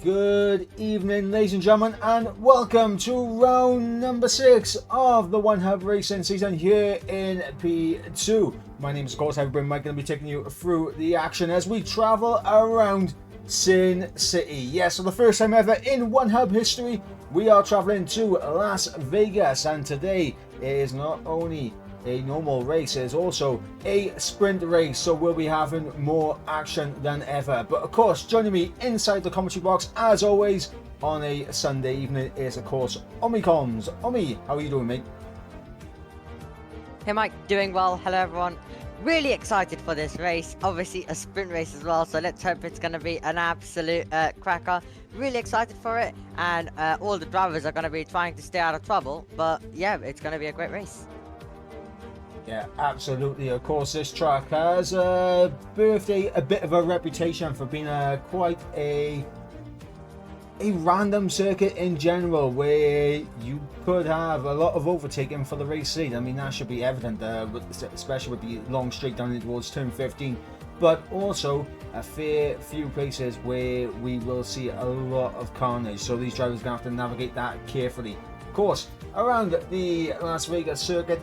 Good evening, ladies and gentlemen, and welcome to round number 6 of the One Hub Racing season here in P2. My name is, of course, I've been Mike, going to be taking you through the action as we travel around Sin City. Yes, for the first time ever in One Hub history, we are traveling to Las Vegas, and today is not only a normal race, is also a sprint race, so we'll be having more action than ever. But of course, joining me inside the commentary box as always on a Sunday evening is of course Omi Combs. Omi, how are you doing, mate? Hey Mike, doing well. Hello everyone. Really excited for this race. Obviously a sprint race as well, so let's hope it's going to be an absolute cracker. Really excited for it, and all the drivers are going to be trying to stay out of trouble, but yeah, it's going to be a great race. Yeah, absolutely. Of course, this track has birthed a bit of a reputation for being quite a random circuit in general, where you could have a lot of overtaking for the race lead. I mean, that should be evident, especially with the long straight down towards turn 15. But also a fair few places where we will see a lot of carnage. So these drivers are going to have to navigate that carefully. Of course, around the Las Vegas circuit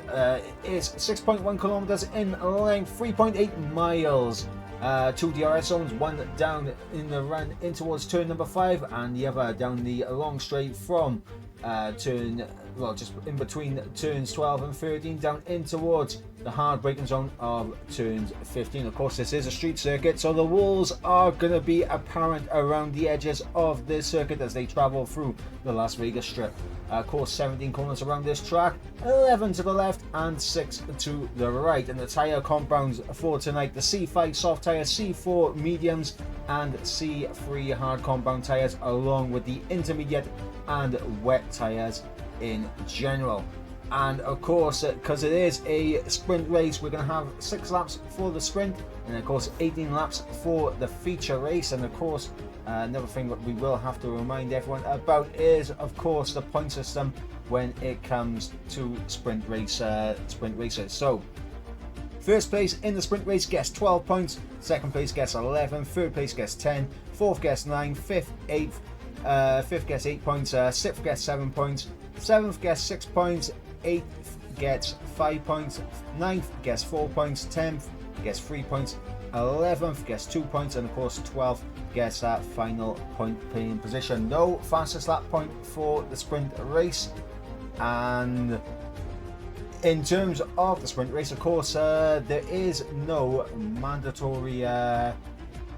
is 6.1 kilometers in length, 3.8 miles. Two DRS zones, one down in the run in towards turn number 5, and the other down the long straight from just in between turns 12 and 13 down in towards the hard braking zone of turns 15. Of course, this is a street circuit, so the walls are going to be apparent around the edges of this circuit as they travel through the Las Vegas Strip. Of course, 17 corners around this track, 11 to the left and 6 to the right. And the tyre compounds for tonight: the C5 soft tyres, C4 mediums and C3 hard compound tyres, along with the intermediate and wet tyres in general. And of course, because it is a sprint race, we're going to have 6 laps for the sprint, and of course 18 laps for the feature race. And of course, another thing that we will have to remind everyone about is, of course, the point system when it comes to sprint races. So first place in the sprint race gets 12 points, second place gets 11, third place gets 10, fourth gets 9, fifth gets 8 points, sixth gets 7 points, seventh gets 6 points, 8th gets 5 points, 9th gets 4 points, 10th gets 3 points, 11th gets 2 points, and of course 12th gets that final point paying position. No fastest lap point for the sprint race. And in terms of the sprint race, of course, there is no mandatory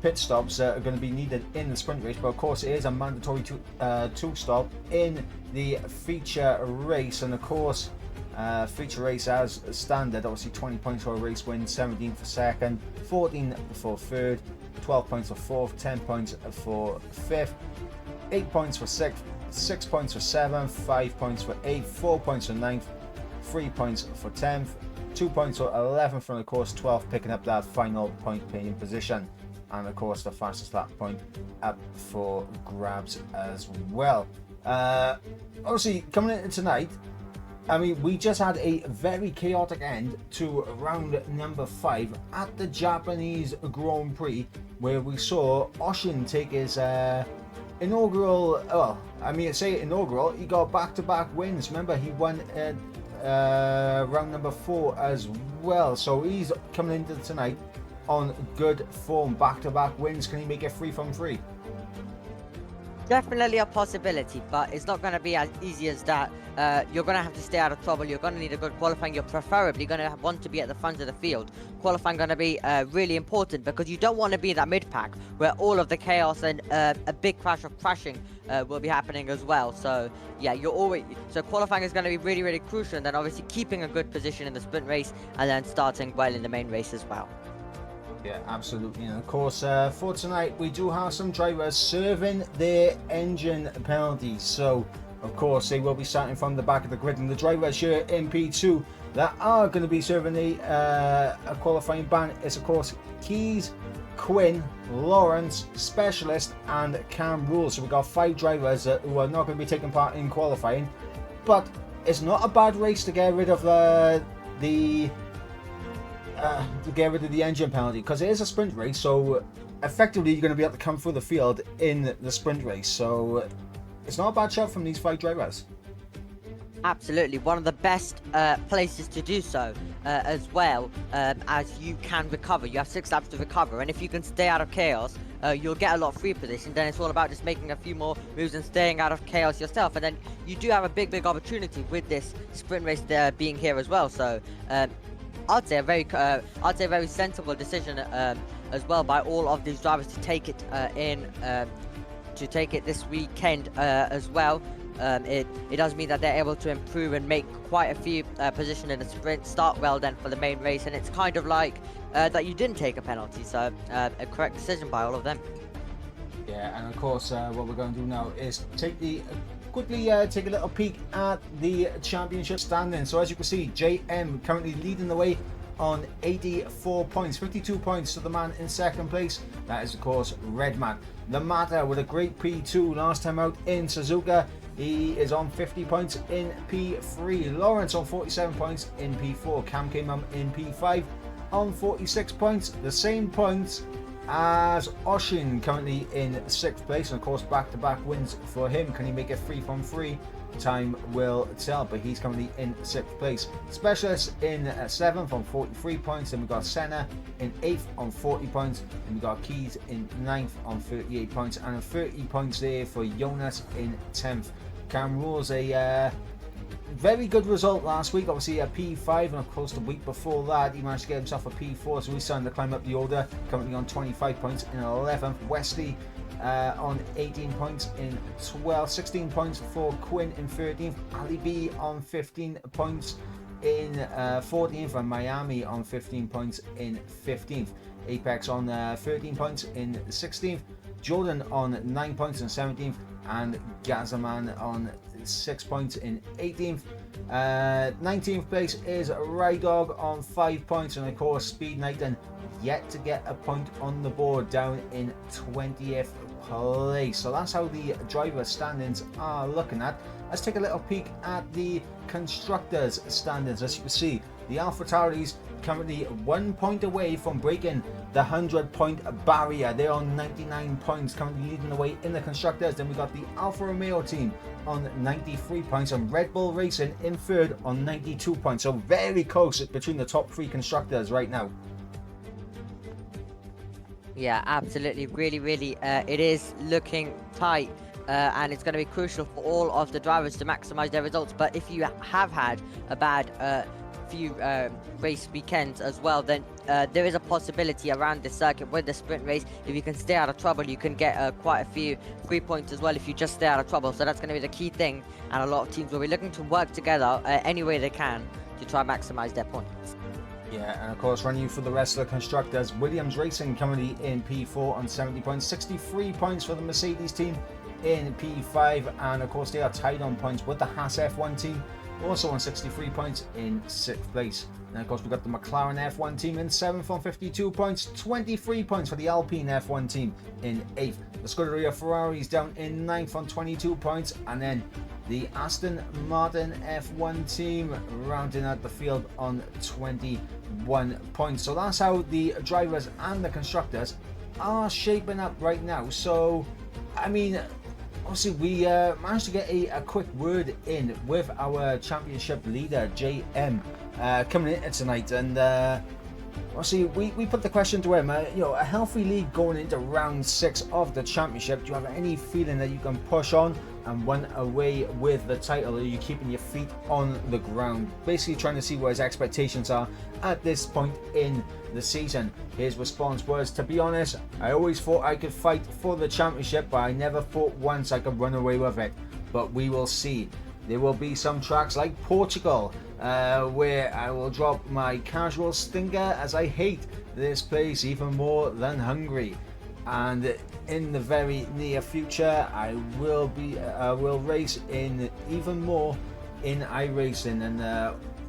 pit stops that are going to be needed in the sprint race, but of course it is a mandatory two stop in the feature race. And of course, feature race as standard, obviously 20 points for a race win, 17 for second, 14 for third, 12 points for fourth, 10 points for fifth, 8 points for sixth, 6 points for seventh, 5 points for eighth, 4 points for ninth, 3 points for 10th, 2 points for 11th, and of course 12th picking up that final point paying position. And of course the fastest lap point up for grabs as well. Obviously coming into tonight, I mean, we just had a very chaotic end to round number 5 at the Japanese Grand Prix, where we saw Oshin take his inaugural, he got back-to-back wins. Remember, he won round number 4 as well, so he's coming into tonight on good form, back-to-back wins. Can he make it 3 from 3? Definitely a possibility, but it's not going to be as easy as that. You're going to have to stay out of trouble. You're going to need a good qualifying. You're preferably going to want to be at the front of the field. Qualifying going to be really important, because you don't want to be that mid-pack where all of the chaos and a big crash of crashing will be happening as well. So yeah, so qualifying is going to be really, really crucial, and then obviously keeping a good position in the sprint race and then starting well in the main race as well. Yeah, absolutely. And of course, for tonight, we do have some drivers serving their engine penalties. So, of course, they will be starting from the back of the grid. And the drivers here in P2 that are going to be serving a qualifying ban is, of course, Keys, Quinn, Lawrence, Specialist, and Cam Rule. So we've got 5 drivers who are not going to be taking part in qualifying. But it's not a bad race to get rid of the engine penalty, because it is a sprint race. So effectively you're going to be able to come through the field in the sprint race. So it's not a bad shot from these 5 drivers. Absolutely, one of the best places to do so as well, as you can recover. You have 6 laps to recover, and if you can stay out of chaos, you'll get a lot of free position. Then it's all about just making a few more moves and staying out of chaos yourself, and then you do have a big opportunity with this sprint race there being here as well. So I'd say a very sensible decision as well by all of these drivers to take it to take it this weekend as well. It does mean that they're able to improve and make quite a few position in the sprint, start well then for the main race, and it's kind of like that you didn't take a penalty. So a correct decision by all of them. Yeah, and of course what we're going to do now is quickly take a little peek at the championship standing. So as you can see, JM currently leading the way on 84 points, 52 points to the man in second place. That is of course Redman. The Matter with a great P2 last time out in Suzuka. He is on 50 points in P3. Lawrence on 47 points in P4. Cam came up in P5 on 46 points. The same points as Oshin, currently in 6th place. And of course back-to-back wins for him. Can he make it 3 from 3? Time will tell, but he's currently in 6th place. Specialist in 7th on 43 points. Then we got Senna in 8th on 40 points. And we got Keys in 9th on 38 points. And 30 points there for Jonas in 10th. Cam Rules, a very good result last week. Obviously a P5, and of course the week before that he managed to get himself a P4. So he's starting to climb up the order. Currently on 25 points in 11th. Wesley on 18 points in 12th, 16 points for Quinn in 13th, Ali B on 15 points in 14th, and Miami on 15 points in 15th. Apex on 13 points in 16th, Jordan on 9 points in 17th, and Gazaman on 6 points in 18th. 19th place is Rydog on 5 points, and of course Speed Knighton yet to get a point on the board, down in 20th place. So that's how the driver standings are looking at. Let's take a little peek at the constructors standings. As you can see, the AlphaTauris currently 1 point away from breaking the 100-point barrier. They're on 99 points, currently leading the way in the constructors. Then we got the Alfa Romeo team on 93 points, and Red Bull Racing in 3rd on 92 points. So very close between the top 3 constructors right now. Yeah, absolutely. Really, it is looking tight, and it's going to be crucial for all of the drivers to maximize their results. But if you have had a bad few race weekends as well, then there is a possibility around this circuit with the sprint race. If you can stay out of trouble, you can get quite a few free points as well if you just stay out of trouble. So that's going to be the key thing, and a lot of teams will be looking to work together any way they can to try and maximize their points. Yeah, and of course running for the rest of the constructors, Williams Racing currently in P4 on 70 points, 63 points for the Mercedes team in P5, and of course they are tied on points with the Haas F1 team, also on 63 points in 6th place. And of course we've got the McLaren F1 team in 7th on 52 points, 23 points for the Alpine F1 team in 8th. The Scuderia Ferraris down in 9th on 22 points, and then the Aston Martin F1 team rounding out the field on 21 points. So that's how the drivers and the constructors are shaping up right now. So, I mean, obviously we managed to get a quick word in with our championship leader, JM, coming in tonight. And obviously we put the question to him, a healthy lead going into round 6 of the championship. Do you have any feeling that you can push on and win away with the title? Or are you keeping your feet on the ground? Basically trying to see what his expectations are at this point in the season. His response was, to be honest, I always thought I could fight for the championship, but I never thought once I could run away with it. But we will see. There will be some tracks like Portugal where I will drop my casual stinker, as I hate this place even more than Hungary. And in the very near future I will race in even more in iRacing and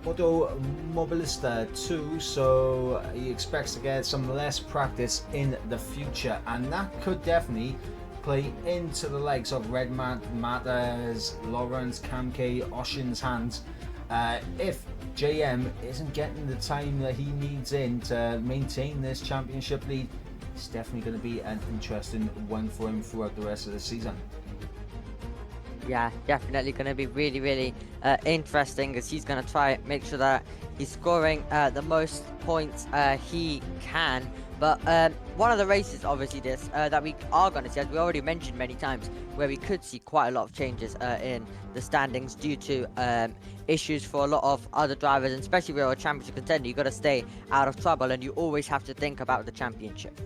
Automobilista too, so he expects to get some less practice in the future, and that could definitely play into the likes of Redman, Matters, Lawrence, Cam K, Oshin's hands if JM isn't getting the time that he needs in to maintain this championship lead it's definitely going to be an interesting one for him throughout the rest of the season. Yeah, definitely going to be really, really interesting, as he's going to try make sure that he's scoring the most points he can. But one of the races, obviously, that we are going to see, as we already mentioned many times, where we could see quite a lot of changes in the standings due to issues for a lot of other drivers, and especially if you're a championship contender, you've got to stay out of trouble, and you always have to think about the championship.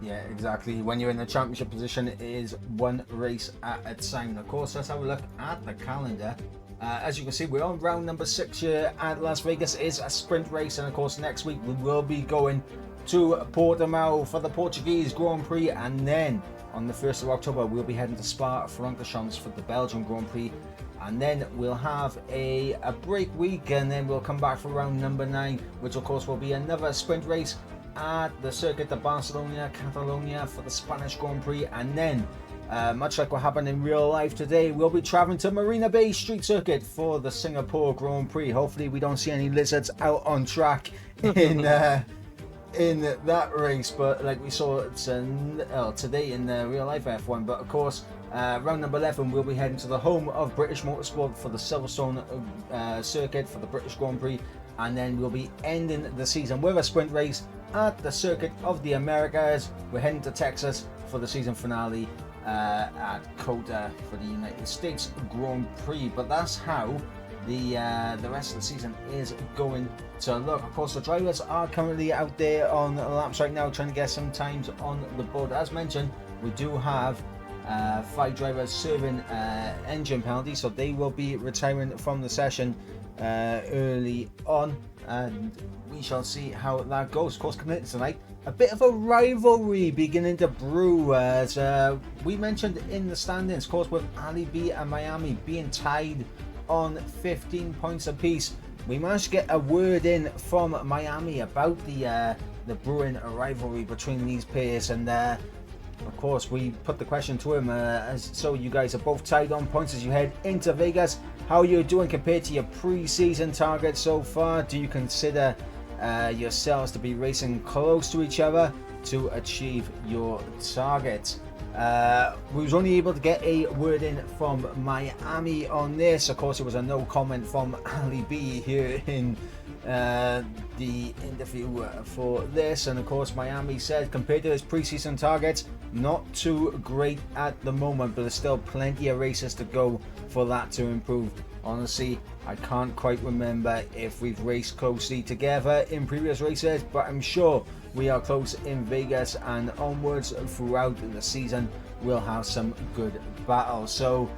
Yeah, exactly. When you're in the championship position, it is one race at a time. Of course, let's have a look at the calendar. As you can see, we're on round number 6 here at Las Vegas. It is a sprint race, and of course, next week we will be going to Portimao for the Portuguese Grand Prix, and then on the 1st of October we'll be heading to Spa-Francorchamps for the Belgian Grand Prix, and then we'll have a break week, and then we'll come back for round number 9, which of course will be another sprint race at the Circuit de Barcelona, Catalonia for the Spanish Grand Prix, and then much like what happened in real life today, we'll be traveling to Marina Bay Street Circuit for the Singapore Grand Prix. Hopefully we don't see any lizards out on track in that race, but like we saw today in the real life F1. But of course, round number 11 we'll be heading to the home of British Motorsport for the Silverstone circuit for the British Grand Prix, and then we'll be ending the season with a sprint race at the Circuit of the Americas. We're heading to Texas for the season finale at COTA for the United States Grand Prix. But that's how the rest of the season is going to look. Of course, the drivers are currently out there on laps right now trying to get some times on the board. As mentioned, we do have 5 drivers serving engine penalties, so they will be retiring from the session early on, and we shall see how that goes. Of course, coming into tonight, a bit of a rivalry beginning to brew, as we mentioned in the standings, of course, with Ali B and Miami being tied on 15 points apiece. We managed to get a word in from Miami about the brewing rivalry between these pairs, and of course we put the question to him, so you guys are both tied on points as you head into Vegas. How are you doing compared to your pre-season target so far? Do you consider yourselves to be racing close to each other to achieve your target? We was only able to get a word in from Miami on this. Of course, it was a no comment from Ali B here in the interview for this, and of course Miami said compared to his preseason targets, not too great at the moment, but there's still plenty of races to go for that to improve. Honestly, I can't quite remember if we've raced closely together in previous races, but I'm sure we are close in Vegas, and onwards throughout the season we'll have some good battles. So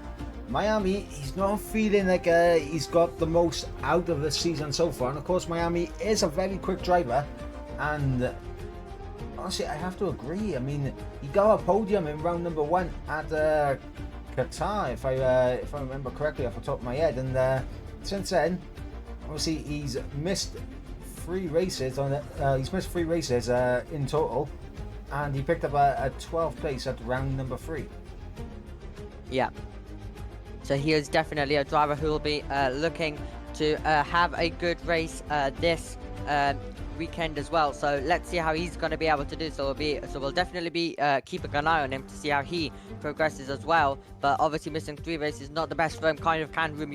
Miami, he's not feeling like he's got the most out of the season so far, and of course Miami is a very quick driver, and honestly I have to agree. I mean, he got a podium in round number 1 at Qatar, if I remember correctly off the top of my head, and since then obviously he's missed 3 races on it. He's missed 3 races in total, and he picked up a 12th place at round number 3. Yeah. So he is definitely a driver who will be looking to have a good race this weekend as well. So let's see how he's going to be able to do. So we'll definitely be keeping an eye on him to see how he progresses as well. But obviously missing 3 races is not the best for him. Kind of can ruin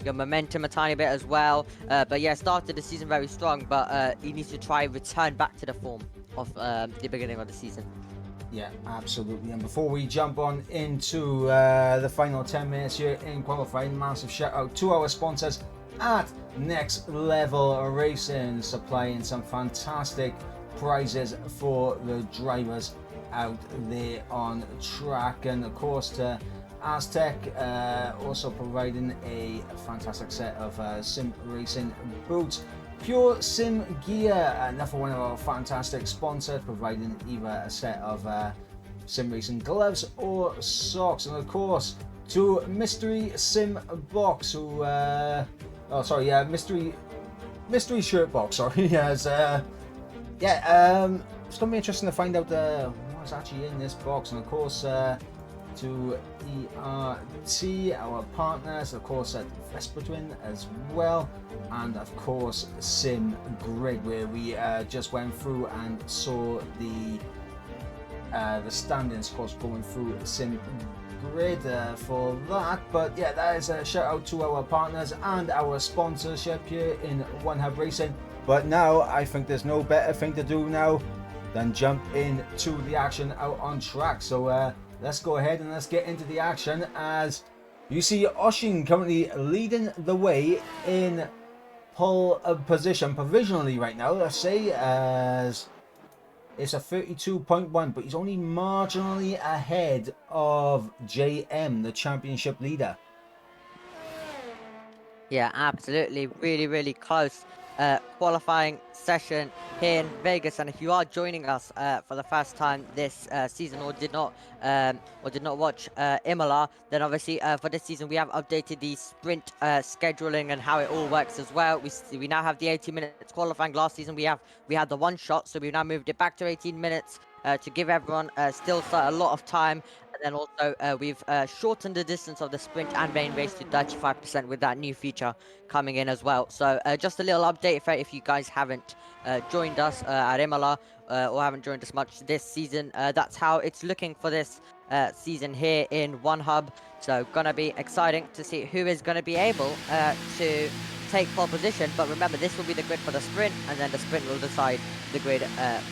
your momentum a tiny bit as well. But yeah, started the season very strong, but he needs to try return back to the form of the beginning of the season. Yeah, absolutely. And before we jump on into the final 10 minutes here in qualifying, massive shout out to our sponsors at Next Level Racing, supplying some fantastic prizes for the drivers out there on track, and of course to Aztec, also providing a fantastic set of sim racing boots. Pure Sim Gear, another one of our fantastic sponsors, providing either a set of sim racing gloves or socks, and of course to Mystery Sim Box, who Mystery Shirt Box, sorry. As it's gonna be interesting to find out what's actually in this box, and of course to ERT, our partners, of course at Vespertwin as well, and of course Sim Grid, where we just went through and saw the standings, of course, going through Sim Grid for that. But yeah, that is a shout out to our partners and our sponsorship here in One Hub Racing. But now I think there's no better thing to do now than jump into the action out on track. So let's go ahead and let's get into the action, as you see Oshin currently leading the way in pole position provisionally right now, let's say, as it's a 32.1, but he's only marginally ahead of JM, the championship leader. Yeah, absolutely. Really, really close qualifying session here in Vegas. And if you are joining us for the first time this season, or did not watch Imola, then obviously for this season we have updated the sprint scheduling and how it all works as well. We now have the 18 minutes qualifying. Last season we had the one shot, so we've now moved it back to 18 minutes to give everyone still a lot of time. And then also we've shortened the distance of the sprint and main race to 35% with that new feature coming in as well. So just a little update if you guys haven't joined us at Imola or haven't joined us much this season. That's how it's looking for this season here in One Hub. So gonna be exciting to see who is going to be able to take pole position. But remember, this will be the grid for the sprint, and then the sprint will decide the grid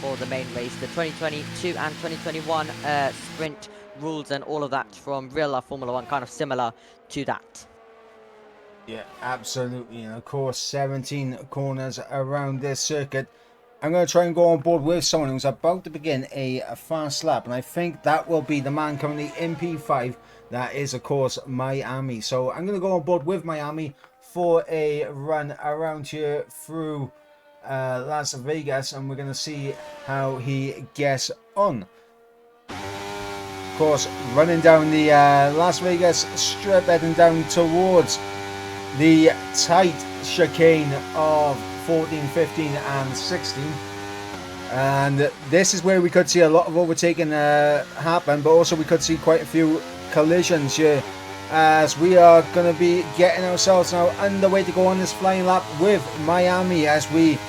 for the main race. The 2022 and 2021 sprint rules and all of that from real life Formula 1, kind of similar to that. Yeah, absolutely. And of course, 17 corners around this circuit. I'm going to try and go on board with someone who's about to begin a fast lap, and I think that will be the man currently in P5. That is, of course, Miami. So I'm going to go on board with Miami for a run around here through Las Vegas, and we're going to see how he gets on. Of course, running down the Las Vegas strip, heading down towards the tight chicane of 14, 15 and 16, and this is where we could see a lot of overtaking happen, but also we could see quite a few collisions here, as we are going to be getting ourselves now underway to go on this flying lap with Miami as we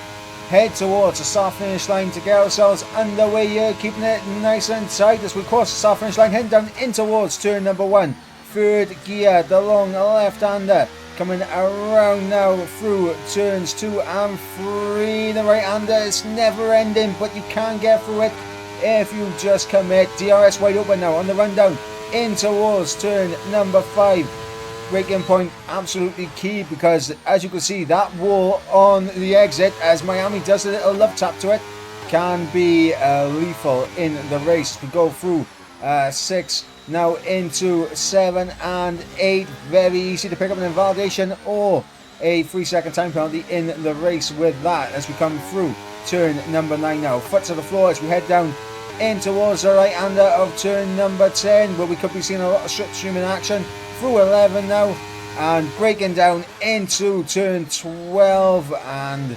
head towards the start finish line to get ourselves underway here, keeping it nice and tight as we cross the start finish line, heading down in towards turn number 1, third gear, the long left-hander coming around now through turns 2 and 3. The right-hander is never ending, but you can get through it if you just commit. DRS wide open now on the run down in towards turn number 5. Braking point absolutely key, because as you can see, that wall on the exit, as Miami does a little love tap to it, can be lethal in the race. We go through 6 now into 7 and 8. Very easy to pick up an invalidation or a 3-second time penalty in the race with that, as we come through turn number 9 now. Foot to the floor as we head down in towards the right hander of turn number 10, where we could be seeing a lot of slipstreaming action through 11 now, and breaking down into turn 12. And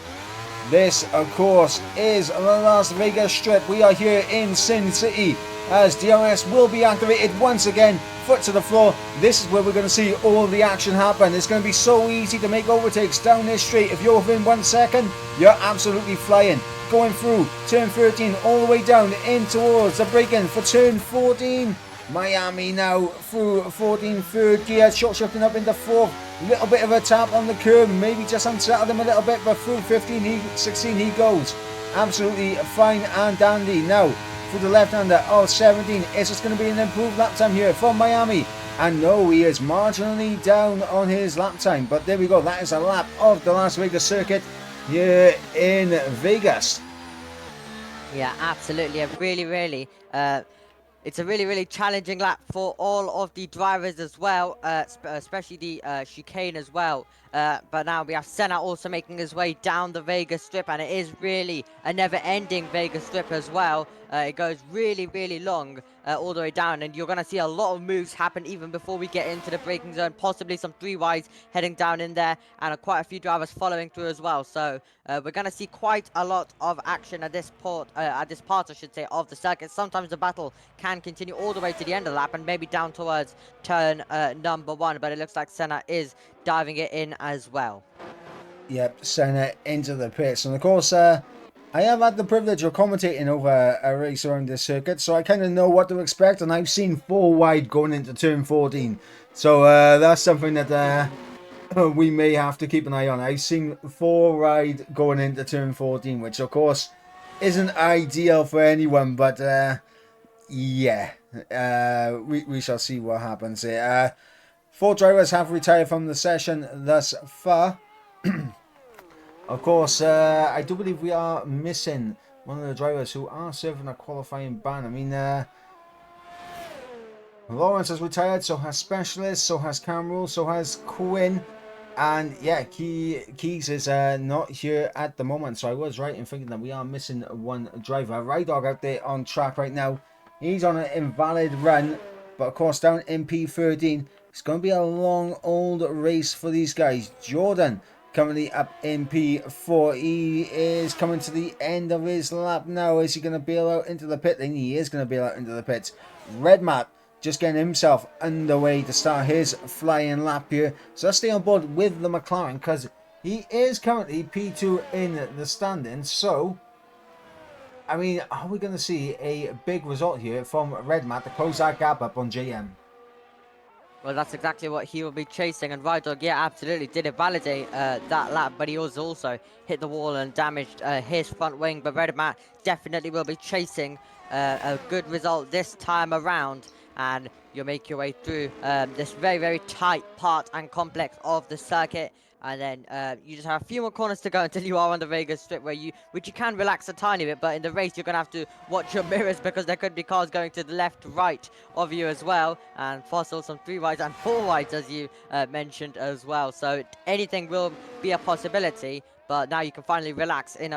this, of course, is the Las Vegas strip. We are here in Sin City, as DRS will be activated once again. Foot to the floor. This is where we're going to see all the action happen. It's going to be so easy to make overtakes down this straight. If you're within 1 second, you're absolutely flying. Going through turn 13 all the way down in towards the break-in for turn 14. Miami now through 14, third gear, short shifting up into 4th. Little bit of a tap on the curb, maybe just unsettled him a little bit, but through 16 he goes. Absolutely fine and dandy. Now through the left-hander of 17, is just going to be an improved lap time here from Miami. And no, he is marginally down on his lap time, but there we go. That is a lap of the Las Vegas circuit here in Vegas. Yeah, absolutely. It's a really challenging lap for all of the drivers as well, especially the chicane as well. But now we have Senna also making his way down the Vegas strip, and it is really a never-ending Vegas strip as well. It goes really long, all the way down, and you're going to see a lot of moves happen even before we get into the braking zone, possibly some 3 wides heading down in there, and quite a few drivers following through as well. So we're going to see quite a lot of action at this part, I should say, of the circuit. Sometimes the battle can continue all the way to the end of the lap and maybe down towards turn number 1, but it looks like Senna is diving it in as well. Yep, Senna into the pits. And of course, I have had the privilege of commentating over a race around this circuit, so I kind of know what to expect. And I've seen 4 wide going into turn 14. So that's something that we may have to keep an eye on. I've seen 4 wide going into turn 14, which of course isn't ideal for anyone. But yeah, we shall see what happens here. 4 drivers have retired from the session thus far. Of course, I do believe we are missing one of the drivers who are serving a qualifying ban. I mean, Lawrence has retired, so has Specialist, so has Cameron, so has Quinn. And yeah, Keys is not here at the moment. So I was right in thinking that we are missing one driver. Rydog out there on track right now. He's on an invalid run. But of course, down in P13, it's going to be a long old race for these guys. Jordan currently up in P4. He is coming to the end of his lap now. Is he going to bail out into the pit? And he is going to bail out into the pits. Red Matt just getting himself underway to start his flying lap here. So let's stay on board with the McLaren, because he is currently P2 in the standings. So, I mean, are we going to see a big result here from Red Matt to close that gap up on JM? Well, that's exactly what he will be chasing, and Rydog, yeah, absolutely did invalidate that lap, but he was also hit the wall and damaged his front wing. But Red Matt definitely will be chasing a good result this time around, and you'll make your way through this very, very tight part and complex of the circuit. And then you just have a few more corners to go until you are on the Vegas Strip, which you can relax a tiny bit. But in the race, you're going to have to watch your mirrors, because there could be cars going to the left, right of you as well. And Fossil, some 3 wides and 4 wides, as you mentioned as well. So anything will be a possibility. But now you can finally relax in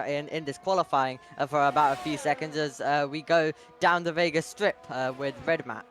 this qualifying for about a few seconds as we go down the Vegas Strip with Red Matt.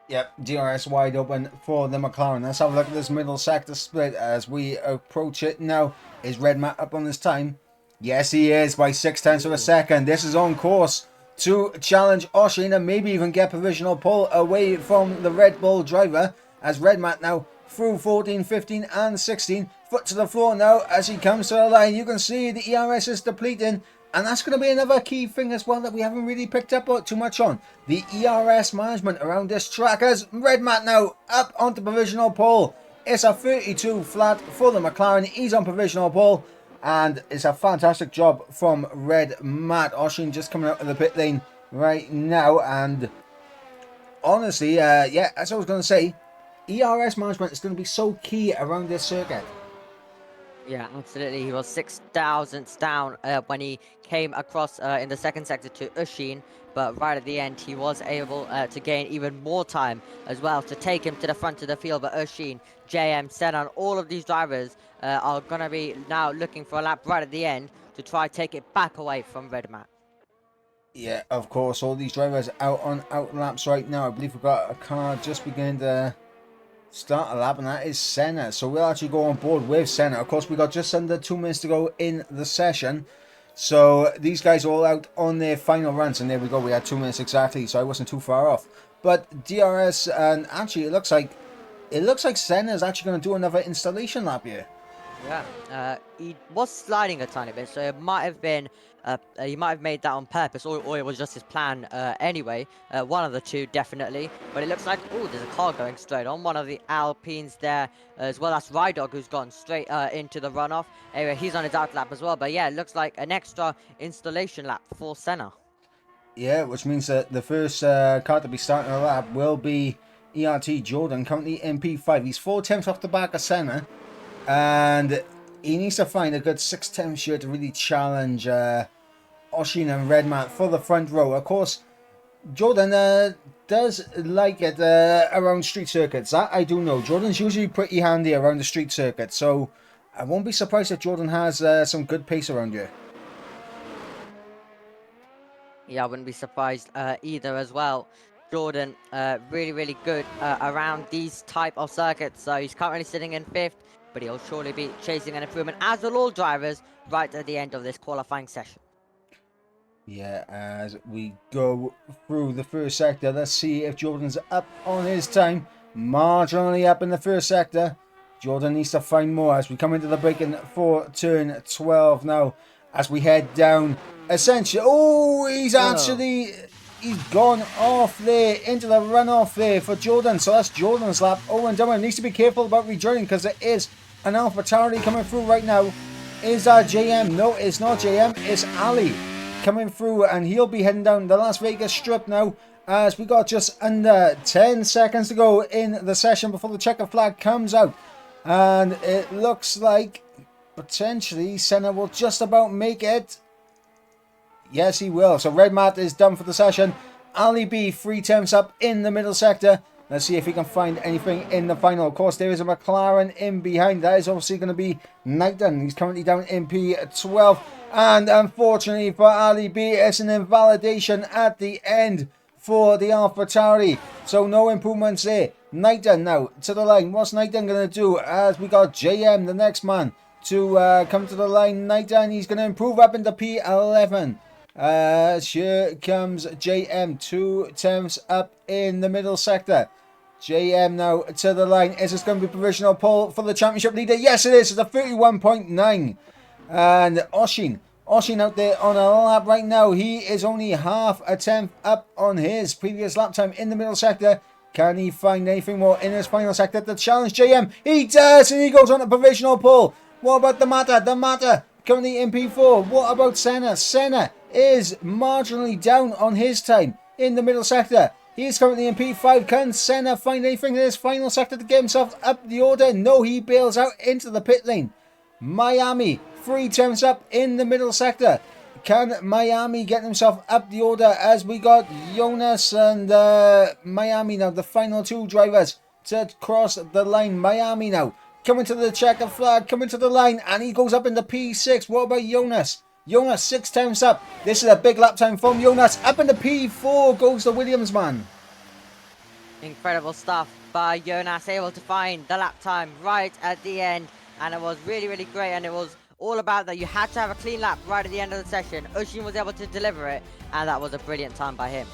Yep, DRS wide open for the McLaren. Let's have a look at this middle sector split as we approach it now. Is Red Matt up on this time? Yes, he is, by 0.6 of a second. This is on course to challenge Oshin and maybe even get provisional pole away from the Red Bull driver, as Red Matt now through 14, 15 and 16. Foot to the floor now as he comes to the line. You can see the ERS is depleting. And that's going to be another key thing as well that we haven't really picked up too much on. The ERS management around this track, as Red Matt now up onto provisional pole. It's a 32 flat for the McLaren. He's on provisional pole. And it's a fantastic job from Red Matt. Oshin just coming out of the pit lane right now. And honestly, yeah, as I was going to say, ERS management is going to be so key around this circuit. Yeah, absolutely. He was 6 thousandths down when he came across in the second sector to Ushin, but right at the end he was able to gain even more time as well to take him to the front of the field. But Ushin, JM, Senna, and all of these drivers are going to be now looking for a lap right at the end to try take it back away from Red Matt. Yeah, of course, all these drivers out on out laps right now. I believe we've got a car just beginning to start a lap, and that is Senna. So we'll actually go on board with Senna. Of course, we got just under 2 minutes to go in the session. So these guys are all out on their final runs, and there we go. We had 2 minutes exactly, so I wasn't too far off. But DRS, and actually it looks like Senna is actually going to do another installation lap here. Yeah, he was sliding a tiny bit, so it might have been he might have made that on purpose, or it was just his plan anyway. One of the two, definitely. But it looks like, oh, there's a car going straight on. One of the Alpines there as well. That's Rydog, who's gone straight into the runoff. Anyway, he's on his out lap as well. But yeah, it looks like an extra installation lap for Senna. Yeah, which means that the first car to be starting a lap will be ERT Jordan, currently in P5. He's 4 tenths off the back of Senna. And he needs to find a good 6 tenths here to really challenge Oshin and Red Matt for the front row. Of course, Jordan does like it around street circuits. That I do know. Jordan's usually pretty handy around the street circuit. So I won't be surprised if Jordan has some good pace around here. Yeah, I wouldn't be surprised either as well. Jordan really good around these type of circuits. So he's currently sitting in 5th, but he'll surely be chasing an improvement, as will all drivers, right at the end of this qualifying session. Yeah, as we go through the first sector, let's see if Jordan's up on his time. Marginally up in the first sector. Jordan needs to find more as we come into the braking for turn 12 now. As we head down, essentially, he's gone off there into the runoff there for Jordan. So that's Jordan's lap. Owen Dunham needs to be careful about rejoining because there is an AlphaTauri coming through right now. Is that JM? No, it's not JM. It's Ali coming through, and he'll be heading down the Las Vegas Strip now, as we got just under 10 seconds to go in the session before the checker flag comes out. And it looks like potentially Senna will just about make it. Yes, he will. So red mat is done for the session. Ali B 3 temps up in the middle sector. Let's see if he can find anything in the final. Of course, there is a McLaren in behind. That is obviously going to be Knighton. He's currently down in P12. And unfortunately for Ali B, it's an invalidation at the end for the AlphaTauri. So no improvements there. Knighton now to the line. What's Knighton going to do? As we got JM, the next man, to come to the line. Knighton, he's going to improve up into P11. Here comes JM. 2 temps up in the middle sector. JM now to the line. Is this going to be provisional pole for the championship leader? Yes, it is. It's a 31.9. And Oshin out there on a lap right now. He is only half a tenth up on his previous lap time in the middle sector. Can he find anything more in his final sector to challenge JM? He does, and he goes on a provisional pole. What about the Mata currently in P4. What about Senna? Senna is marginally down on his time in the middle sector. He is currently in P5. Can Senna find anything in his final sector to get himself up the order? No, he bails out into the pit lane. Miami, 3 temps up in the middle sector. Can Miami get himself up the order, as we got Jonas and Miami now, the final 2 drivers to cross the line. Miami now coming to the checker flag, coming to the line, and he goes up into P6. What about Jonas? Jonas 6 temps up. This is a big lap time from Jonas. Up into P4 goes the Williams man. Incredible stuff by Jonas, able to find the lap time right at the end, and it was really great, and it was all about that you had to have a clean lap right at the end of the session. Oshin was able to deliver it, and that was a brilliant time by him.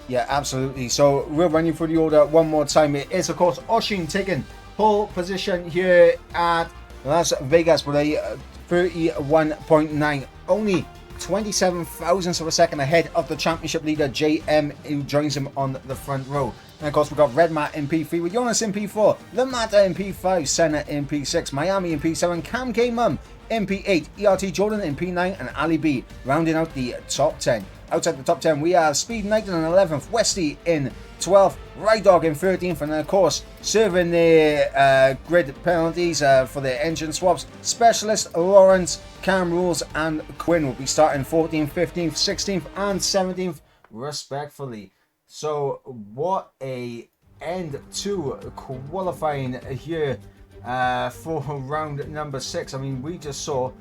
Yeah, absolutely. So we'll run you through the order one more time. It is, of course, Oshin taking pole position here at Las Vegas with a 31.9. Only 27 thousandths of a second ahead of the championship leader, JM, who joins him on the front row. And of course, we've got Red Matt in P3 with Jonas in P4, Lamata in P5, Senna in P6, Miami in P7, Cam K Mum in P8, ERT Jordan in P9, and Ali B rounding out the top 10. Outside the top 10, we have Speed Knighton in 11th, Westy in 12th, Ride Dog in 13th, and of course, serving the grid penalties for the engine swaps, Specialist, Lawrence, Cam Rules, and Quinn will be starting 14th, 15th, 16th, and 17th, respectfully. So, what a end to qualifying here for round number 6. I mean, we just saw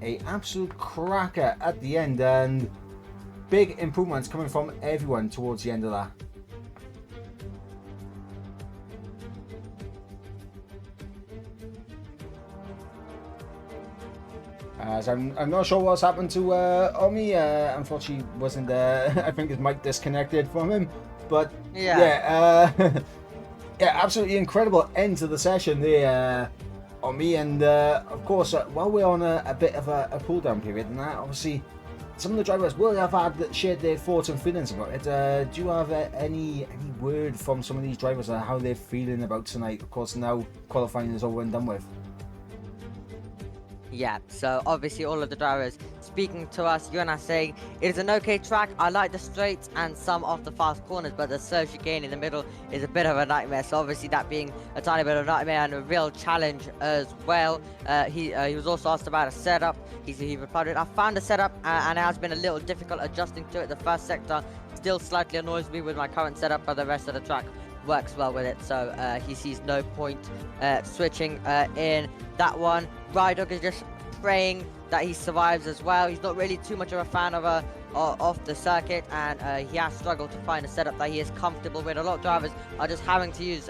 an absolute cracker at the end, and big improvements coming from everyone towards the end of that. As I'm not sure what's happened to Omi. Unfortunately, wasn't there. I think his mic disconnected from him. But yeah, absolutely incredible end to the session there, Omi. And of course, while we're on a bit of a cool down period, and that obviously some of the drivers will have shared their thoughts and feelings about it. Do you have any word from some of these drivers on how they're feeling about tonight? Of course, now qualifying is over and done with. Yeah, so obviously all of the drivers speaking to us, you and I saying it is an okay track. I like the straights and some of the fast corners, but the slow chicane in the middle is a bit of a nightmare. So obviously that being a tiny bit of a nightmare and a real challenge as well. He was also asked about a setup. He replied, I found a setup and it has been a little difficult adjusting to it. The first sector still slightly annoys me with my current setup, but the rest of the track works well with it, so he sees no point switching in that one. Rydog is just praying that he survives as well. He's not really too much of a fan of a off the circuit, and he has struggled to find a setup that he is comfortable with. A lot of drivers are just having to use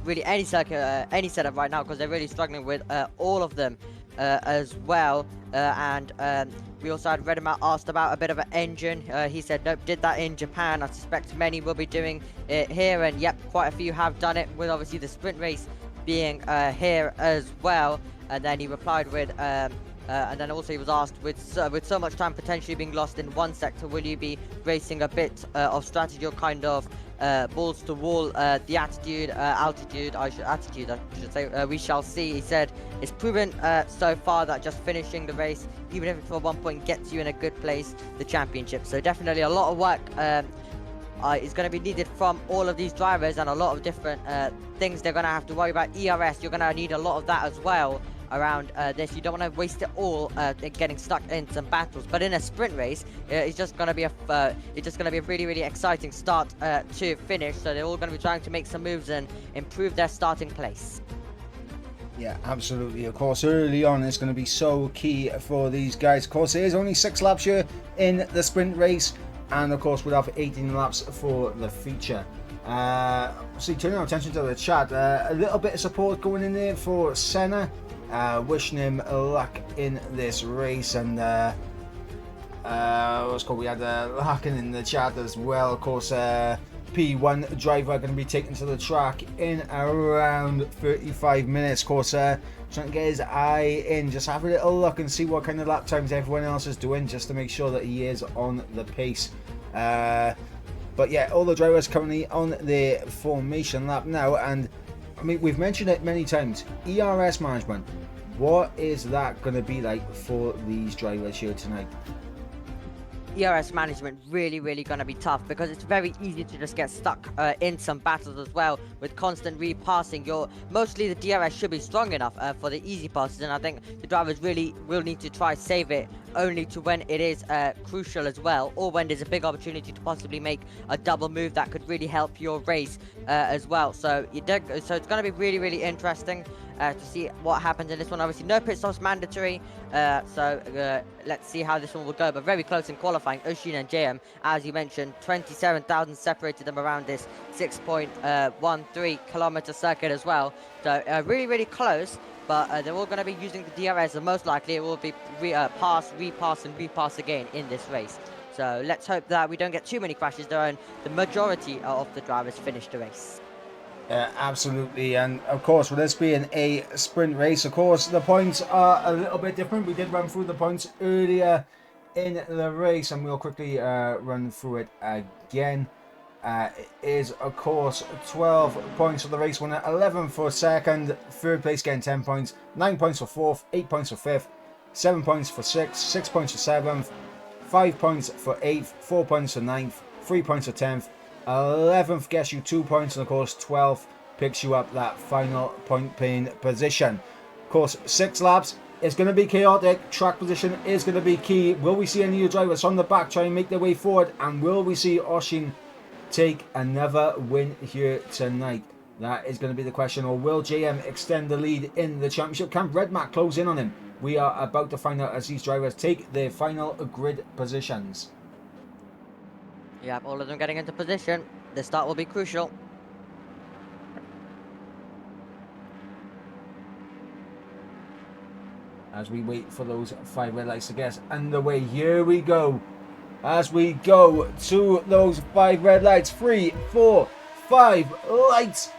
really any circuit, any setup right now, because they're really struggling with all of them as well. We also had Redemar asked about a bit of an engine. He said nope, did that in Japan. I suspect many will be doing it here, and yep, quite a few have done it, with obviously the sprint race being here as well. And then he replied with and then also he was asked, with so much time potentially being lost in one sector, will you be racing a bit of strategy, or kind of balls to wall the attitude, altitude, I should say, we shall see. He said it's proven so far that just finishing the race, even if it for 1 point, gets you in a good place, the championship. So definitely a lot of work is going to be needed from all of these drivers, and a lot of different things they're going to have to worry about. ERS, you're going to need a lot of that as well around this. You don't want to waste it all getting stuck in some battles, but in a sprint race, it's just going to be a really, really exciting start to finish. So they're all going to be trying to make some moves and improve their starting place. Yeah, absolutely. Of course, early on it's going to be so key for these guys. Of course, it is only 6 laps here in the sprint race, and of course we'll have 18 laps for the feature. See, turning our attention to the chat, a little bit of support going in there for Senna, wishing him luck in this race. And what's called, we had Larkin in the chat as well. Of course, P1 driver going to be taken to the track in around 35 minutes. Of course, trying to get his eye in, just have a little look and see what kind of lap times everyone else is doing, just to make sure that he is on the pace. But yeah, all the drivers currently on the formation lap now, and I mean, we've mentioned it many times, ERS management. What is that going to be like for these drivers here tonight? ERS management really going to be tough, because it's very easy to just get stuck in some battles as well, with constant repassing. Mostly the DRS should be strong enough for the easy passes, and I think the drivers really will need to try save it only to when it is crucial as well, or when there's a big opportunity to possibly make a double move that could really help your race as well. So it's going to be really interesting to see what happens in this one. Obviously no pit stops mandatory, so let's see how this one will go, but very close in qualifying. Oshin and JM, as you mentioned, 27,000 separated them around this 6.13 kilometer circuit as well, so really close. But they're all going to be using the DRS, and most likely it will be pass, repass, and repass again in this race. So let's hope that we don't get too many crashes though, and the majority of the drivers finish the race. Absolutely, and of course, with this being a sprint race, of course, the points are a little bit different. We did run through the points earlier in the race, and we'll quickly run through it again. It is, of course, 12 points for the race winner, 11 for second, third place getting 10 points, 9 points for fourth, 8 points for fifth, 7 points for sixth, 6 points for seventh, 5 points for eighth, 4 points for ninth, 3 points for 10th, 11th gets you 2 points, and of course 12th picks you up that final point paying position. Of course, 6 laps. It's going to be chaotic. Track position is going to be key. Will we see any of the drivers on the back try and make their way forward? And will we see Oshin take another win here tonight? That is going to be the question. Or will JM extend the lead in the championship? Can Redmat close in on him? We are about to find out as these drivers take their final grid positions. Yeah, all of them getting into position. The start will be crucial. As we wait for those 5 red lights to get underway, here we go. As we go to those 5 red lights, 3, 4, 5 lights.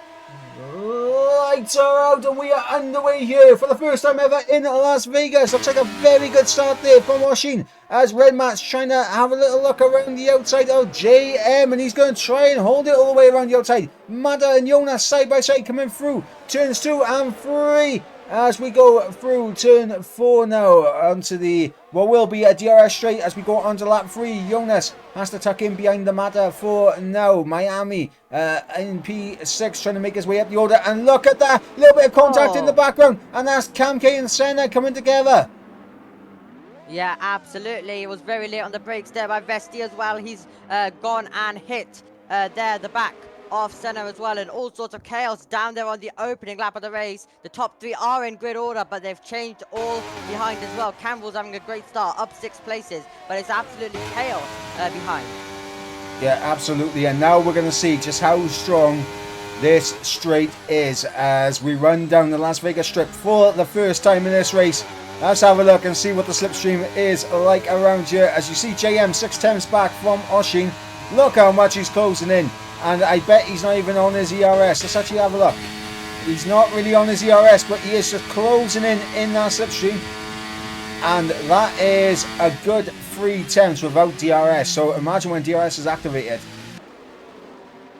Lights are out and we are underway here for the first time ever in Las Vegas. Looks like a very good start there from Oshin, as Redmat's trying to have a little look around the outside of JM, and he's going to try and hold it all the way around the outside. Mada and Jonas side by side coming through turns 2 and 3. As we go through turn 4 now onto the what will be a DRS straight as we go on to lap 3. Jonas has to tuck in behind the Mata for now. Miami in P6 trying to make his way up the order, and look at that, little bit of contact in the background, and that's Cam K and Senna coming together. Yeah, absolutely. It was very late on the brakes there by Vesti as well. He's gone and hit there the back off center as well, and all sorts of chaos down there on the opening lap of the race. The top 3 are in grid order, but they've changed all behind as well. Campbell's having a great start, up 6 places, but it's absolutely chaos behind. Yeah, absolutely. And now we're going to see just how strong this straight is as we run down the Las Vegas Strip for the first time in this race. Let's have a look and see what the slipstream is like around here. As you see, JM 6 tenths back from Oshin. Look how much he's closing in. And I bet he's not even on his ERS. Let's actually have a look. He's not really on his ERS, but he is just closing in that slipstream. And that is a good 3 tenths without DRS. So imagine when DRS is activated.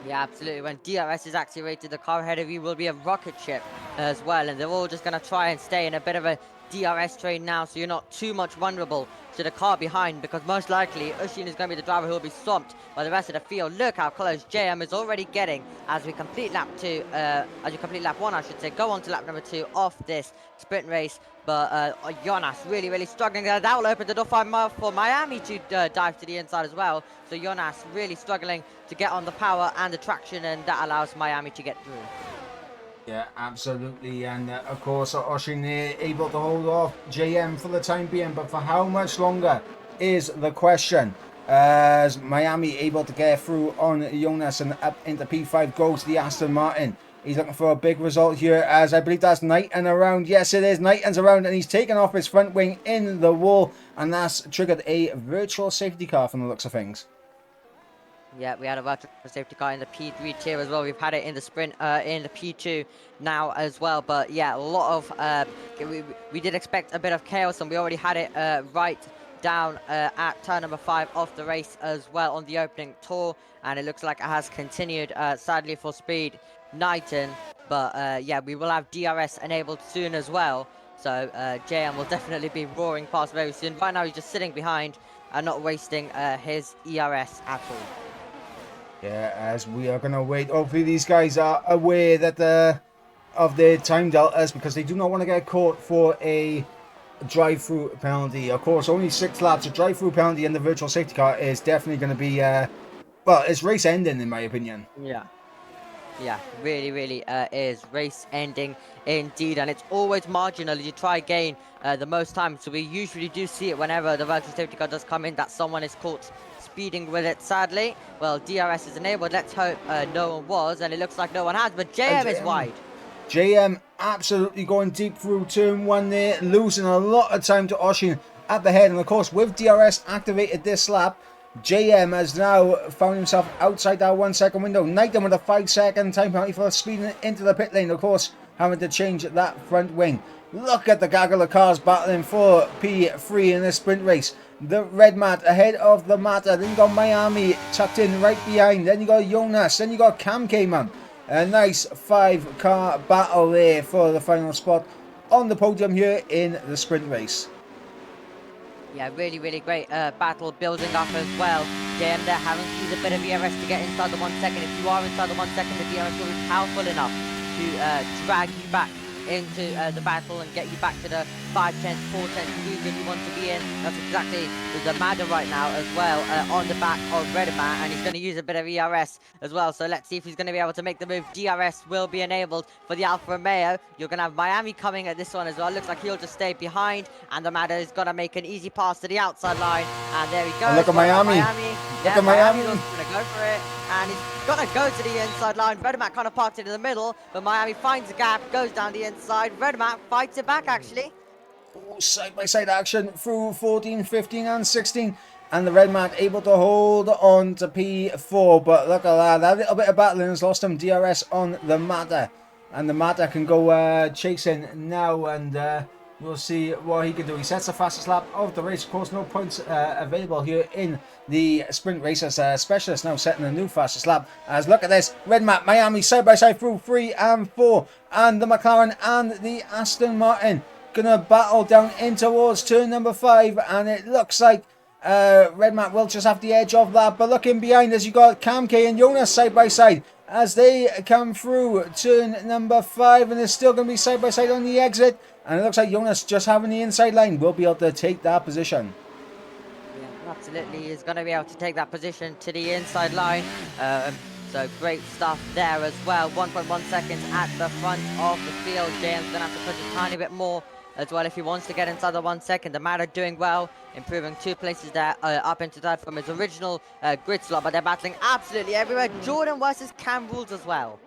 Yeah, absolutely. When DRS is activated, the car ahead of you will be a rocket ship as well. And they're all just going to try and stay in a bit of a DRS train now, so you're not too much vulnerable to the car behind, because most likely Ushin is going to be the driver who will be swamped by the rest of the field. Look how close JM is already getting as we complete lap 1, I should say. Go on to lap number 2 off this sprint race. But Jonas really struggling there. That will open the door for Miami to dive to the inside as well. So Jonas really struggling to get on the power and the traction, and that allows Miami to get through. Yeah, absolutely. And of course, Oshin able to hold off JM for the time being, but for how much longer is the question. As Miami able to get through on Jonas, and up into P5 goes the Aston Martin. He's looking for a big result here, as I believe that's Knighton around. Yes, it is. Knighton's around, and he's taken off his front wing in the wall, and that's triggered a virtual safety car from the looks of things. Yeah, we had a virtual safety car in the P3 tier as well. We've had it in the sprint in the P2 now as well. But yeah, a lot of we did expect a bit of chaos, and we already had it right down at turn number 5 of the race as well on the opening tour, and it looks like it has continued sadly for Speed Knighton. But yeah, we will have DRS enabled soon as well, so JM will definitely be roaring past very soon. Right now he's just sitting behind and not wasting his ERS at all. Yeah, as we are going to wait. Hopefully these guys are aware that of their time deltas, because they do not want to get caught for a drive-through penalty. Of course, only 6 laps. A drive-through penalty in the virtual safety car is definitely going to be, well, it's race ending in my opinion. Yeah, really is race ending indeed, and it's always marginal. You try again the most time, so we usually do see it whenever the virtual safety car does come in, that someone is caught speeding with it. Sadly, well, DRS is enabled. Let's hope no one was, and it looks like no one has, but JM is wide. JM absolutely going deep through turn 1 there, losing a lot of time to Oshin at the head. And of course, with DRS activated this lap, JM has now found himself outside that 1 second window. Knighton with a 5 second time penalty for speeding into the pit lane. Of course, having to change that front wing. Look at the gaggle of cars battling for P3 in this sprint race. The red mat ahead of the matter. Then you got Miami tucked in right behind. Then you got Jonas. Then you got Cam Cayman. A nice 5-car battle there for the final spot on the podium here in the sprint race. Yeah, really great battle building up as well. JM there having to use a bit of ERS to get inside the 1 second. If you are inside the 1 second, the ERS will be powerful enough to drag you back into the battle and get you back to the 5 tenths, 4 tenths region you want to be in. That's exactly the Madder right now as well, on the back of Redman, and he's going to use a bit of ERS as well. So let's see if he's going to be able to make the move. DRS will be enabled for the Alfa Romeo. You're going to have Miami coming at this one as well. Looks like he'll just stay behind, and the Madder is going to make an easy pass to the outside line, and there he goes. And look at Miami. Look at Miami. Miami's going to go for it, and he's going to go to the inside line. Redman kind of parked it in the middle, but Miami finds a gap, goes down the inside. Redman fights it back actually. Side-by-side action through 14, 15 and 16, and the red mat able to hold on to P4, but look at that, that little bit of battling has lost him DRS on the Matter, and the Matter can go chasing now, and we'll see what he can do. He sets the fastest lap of the race. Of course, no points available here in the sprint race, as Specialist now setting a new fastest lap. As look at this, red mat, Miami side by side through 3 and 4, and the McLaren and the Aston Martin gonna battle down in towards turn number 5, and it looks like red mat will just have the edge of that. But looking behind, as you got Cam K and Jonas side by side as they come through turn number 5, and they're still gonna be side by side on the exit. And it looks like Jonas just having the inside line will be able to take that position. Yeah, absolutely, he's going to be able to take that position to the inside line. So great stuff there as well. 1.1 seconds at the front of the field. JM's going to have to push a tiny bit more as well if he wants to get inside the 1 second. The Matter doing well, improving 2 places there, up into third from his original grid slot, but they're battling absolutely everywhere. Jordan versus Cam Rules as well.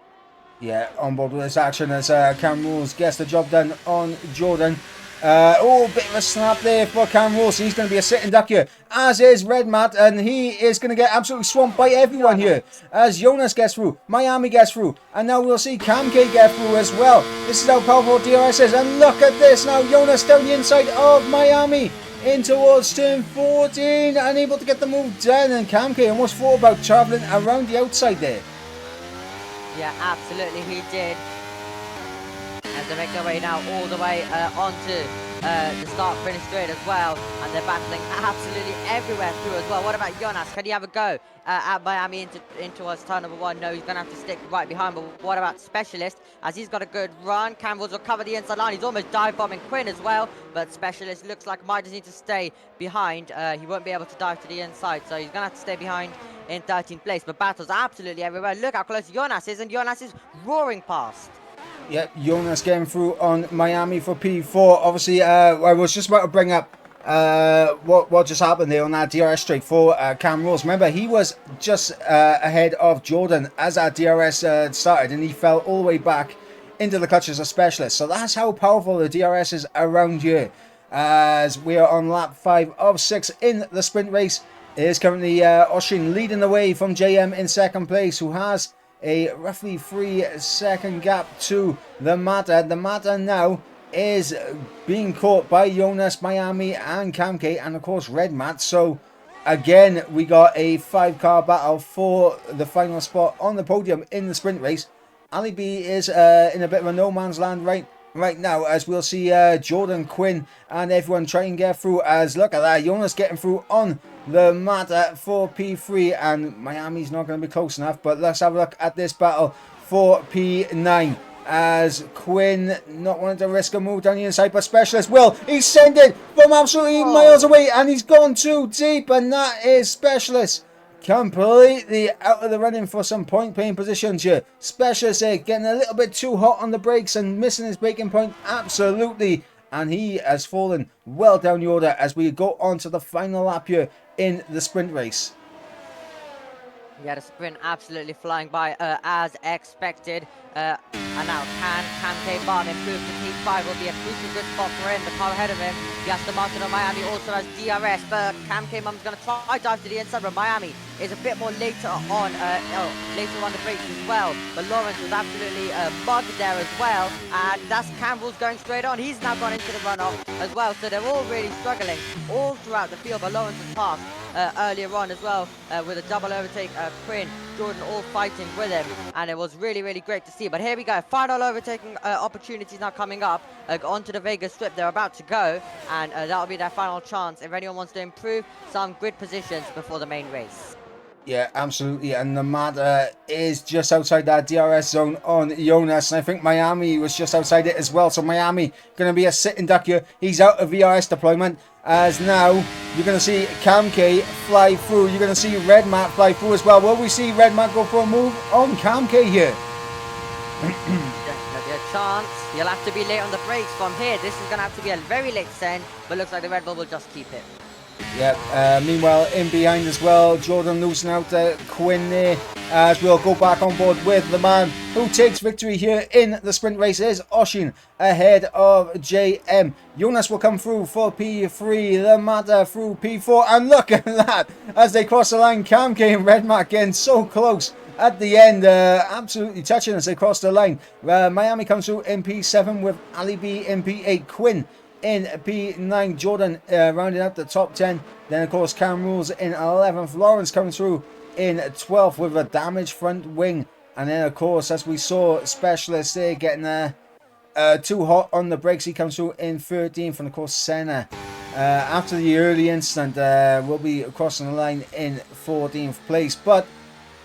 Yeah, on board with this action as Cam Rules gets the job done on Jordan. Oh, bit of a snap there for Cam Rules. He's going to be a sitting duck here, as is Red Matt, and he is going to get absolutely swamped by everyone here. As Jonas gets through, Miami gets through, and now we'll see Cam K get through as well. This is how powerful DRS is, and look at this now. Jonas down the inside of Miami in towards turn 14, unable to get the move done, and Cam K almost thought about travelling around the outside there. Yeah, absolutely he did. And they make their way now all the way onto the start-finish straight as well. And they're battling absolutely everywhere through as well. What about Jonas? Can he have a go at Miami in towards turn number 1? No, he's going to have to stick right behind. But what about Specialist? As he's got a good run. Campbell's will cover the inside line. He's almost dive-bombing Quinn as well. But Specialist looks like might just need to stay behind. He won't be able to dive to the inside. So he's going to have to stay behind in 13th place. But battles absolutely everywhere. Look how close Jonas is. And Jonas is roaring past. Yep, Jonas getting through on Miami for P4. Obviously, I was just about to bring up what just happened there on that DRS straight for Cam Rules. Remember, he was just ahead of Jordan as that DRS started, and he fell all the way back into the clutches of Specialist. So that's how powerful the DRS is around here. As we are on lap 5 of 6 in the sprint race. It is currently Oshin leading the way from JM in second place, who has a roughly 3-second gap to the Matter. The Matter now is being caught by Jonas, Miami and Camke, and of course Red Matt. So again, we got a 5-car battle for the final spot on the podium in the sprint race. Ali B is in a bit of a no man's land right now, as we'll see Jordan, Quinn and everyone try and get through. As look at that, Jonas getting through on the Matter for P3, and Miami's not going to be close enough. But let's have a look at this battle for P9, as Quinn not wanting to risk a move down the inside, but Specialist will. He's sending from absolutely miles away, and he's gone too deep, and that is Specialist completely out of the running for some point playing positions here. Specialist getting a little bit too hot on the brakes and missing his braking point absolutely, and he has fallen well down the order as we go on to the final lap here in the sprint race. Yeah, the sprint absolutely flying by as expected. And now can K Barn improve to P5? Will be a crucial good spot for him. The car ahead of him, the Aston Martin of Miami also has DRS, but Cam K Mum's going to try dive to the inside, but Miami is a bit more later on the brakes as well. But Lawrence was absolutely bugged there as well, and that's Campbell's going straight on. He's now gone into the runoff as well, so they're all really struggling all throughout the field, but Lawrence has passed earlier on as well with a double overtake. Quinn, Jordan all fighting with him, and it was really, really great to see. But here we go, final overtaking opportunities now coming up onto the Vegas Strip. They're about to go, and that'll be their final chance if anyone wants to improve some grid positions before the main race. Yeah, absolutely, and the Matter is just outside that DRS zone on Jonas, and I think Miami was just outside it as well. So Miami going to be a sitting duck here. He's out of VRS deployment, as now you're going to see Cam K fly through. You're going to see Red Matt fly through as well. Will we see Red Matt go for a move on Cam K here? Definitely a chance. You'll have to be late on the brakes from here. This is going to have to be a very late send, but looks like the Red Bull will just keep it. Yeah, meanwhile in behind as well, Jordan losing out Quinn there, as we'll go back on board with the man who takes victory here in the sprint race. Is Oshin ahead of JM. Jonas will come through for P3, the Matter through P4, and look at that as they cross the line. Cam K and Red Matt getting so close at the end, absolutely touching as they cross the line. Miami comes through in P7 with Ali B in P8, Quinn in P9, Jordan rounding out the top 10. Then of course Cam Rules in 11th, Lawrence coming through in 12th with a damaged front wing. And then of course, as we saw, Specialist there getting too hot on the brakes, he comes through in 13th. And of course Senna, after the early incident, will be crossing the line in 14th place. But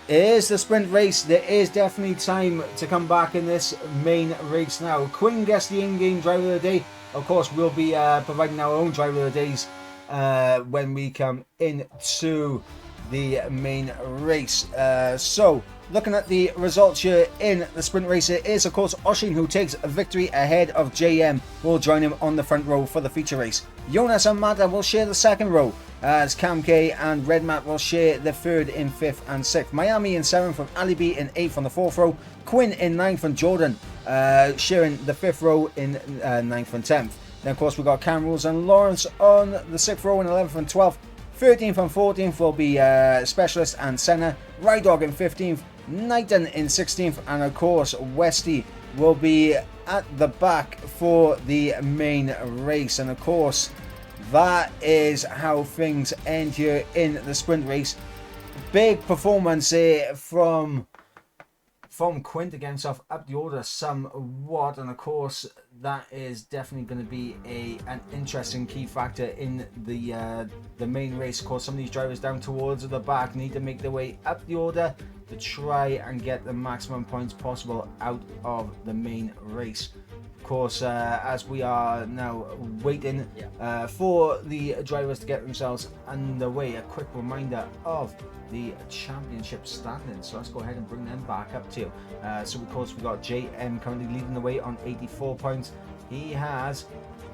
it is the sprint race. There is definitely time to come back in this main race now. Quinn gets the in-game driver of the day. Of course, we'll be providing our own driver of the days when we come into the main race. So looking at the results here in the sprint race, it is of course Oshin who takes a victory ahead of JM, who will join him on the front row for the feature race. Jonas and Mata will share the second row, as Cam K and Red Matt will share the third in 5th and 6th. Miami in 7th, with Ali B in 8th on the 4th row. Quinn in 9th, and Jordan sharing the 5th row in 9th and 10th. Then of course we got Cam Rules and Lawrence on the 6th row in 11th and 12th. 13th and 14th will be Specialist and Senna. Rydog in 15th. Knighton in 16th, and of course Westy will be at the back for the main race. And of course that is how things end here in the sprint race. Big performance here from Quint to get himself up the order somewhat, and of course that is definitely going to be an interesting key factor in the main race. Of course, some of these drivers down towards the back need to make their way up the order to try and get the maximum points possible out of the main race. Of course, as we are now waiting for the drivers to get themselves underway, a quick reminder of the championship standings. So let's go ahead and bring them back up to you. So of course we got JM currently leading the way on 84 points. He has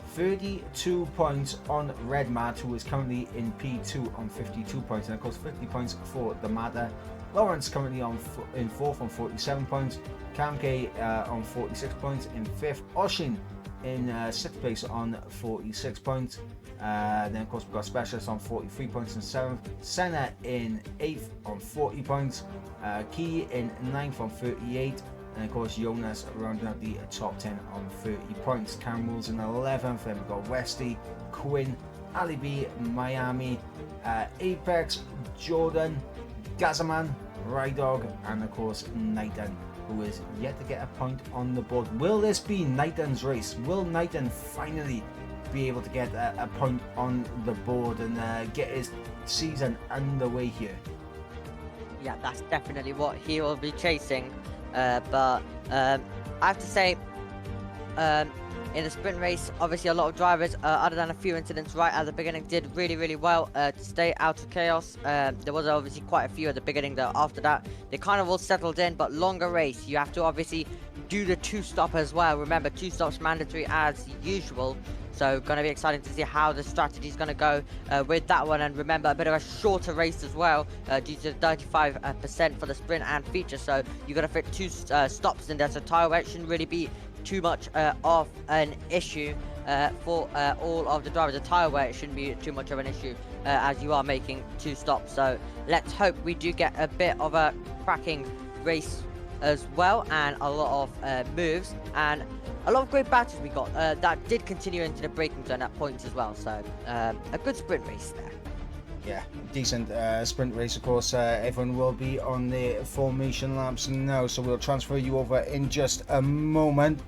32 points on Red Matt, who is currently in P2 on 52 points, and of course 50 points for the Matter. Lawrence currently in 4th on 47 points. Cam K on 46 points in 5th. Oshin in 6th place on 46 points. Then of course we've got Specialist on 43 points in 7th. Senna in 8th on 40 points. Key in 9th on 38. And of course Jonas rounding out the top 10 on 30 points. Cam Rules in 11th. Then we've got Westy, Quinn, Ali B, Miami, Apex, Jordan, Gazaman, Rydog, and of course Knighton, who is yet to get a point on the board. Will this be Knighton's race? Will Knighton finally be able to get a point on the board and get his season underway here? Yeah, that's definitely what he will be chasing. But I have to say, in the sprint race, obviously a lot of drivers, other than a few incidents right at the beginning, did really well to stay out of chaos. There was obviously quite a few at the beginning, though after that they kind of all settled in. But longer race, you have to obviously do the 2-stop as well. Remember, 2 stops mandatory as usual. So going to be exciting to see how the strategy is going to go with that one. And remember, a bit of a shorter race as well, due to the 35% for the sprint and feature. So you're going to fit 2 stops in there, so tyre wear shouldn't really be too much of an issue for all of the drivers. The tyre wear shouldn't be too much of an issue as you are making 2 stops. So let's hope we do get a bit of a cracking race as well, and a lot of moves and a lot of great battles we got that did continue into the braking zone at points as well. So a good sprint race there. Yeah, decent sprint race. Of course, everyone will be on the formation laps now, so we'll transfer you over in just a moment.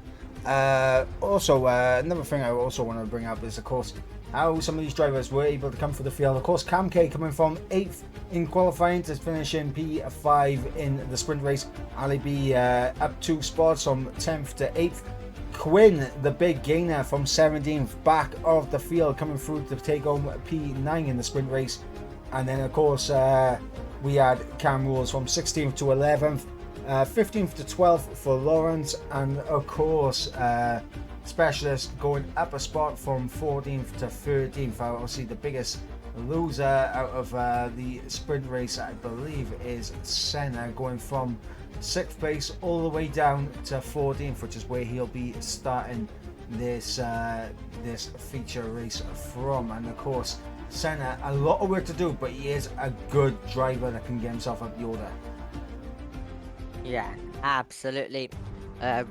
Also, another thing I also want to bring up is, of course, how some of these drivers were able to come through the field. Of course, Cam K coming from 8th in qualifying to finish in P5 in the sprint race. Ali B up 2 spots from 10th to 8th. Quinn, the big gainer, from 17th back of the field, coming through to take home P9 in the sprint race. And then of course we had Cam Rules from 16th to 11th, 15th to 12th for Lawrence, and of course Specialist going up a spot from 14th to 13th. Obviously the biggest loser out of the sprint race, I believe, is Senna, going from 6th place all the way down to 14th, which is where he'll be starting this this feature race from. And of course Senna, a lot of work to do, but he is a good driver that can get himself up the order. Yeah, absolutely.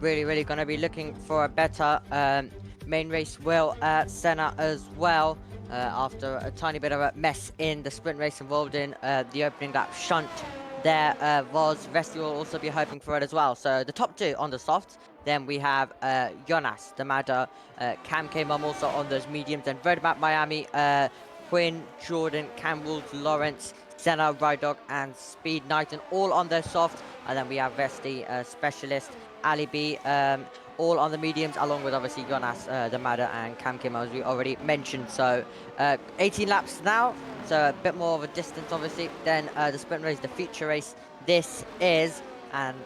Really going to be looking for a better main race will Senna as well, after a tiny bit of a mess in the sprint race involved in the opening lap shunt. There was Vesti will also be hoping for it as well. So the top 2 on the softs. Then we have Jonas, the Mada, Cam came also on those mediums, and Roadmap Miami, Quinn, Jordan, Cam Rules, Lawrence, Senna, Rydog, and Speed Knighton all on their soft. And then we have Vesti, Specialist, Ali B, all on the mediums, along with obviously Jonas, the Madder, and Cam Kim, as we already mentioned. So 18 laps now, so a bit more of a distance, obviously, than the sprint race, the feature race. This is, and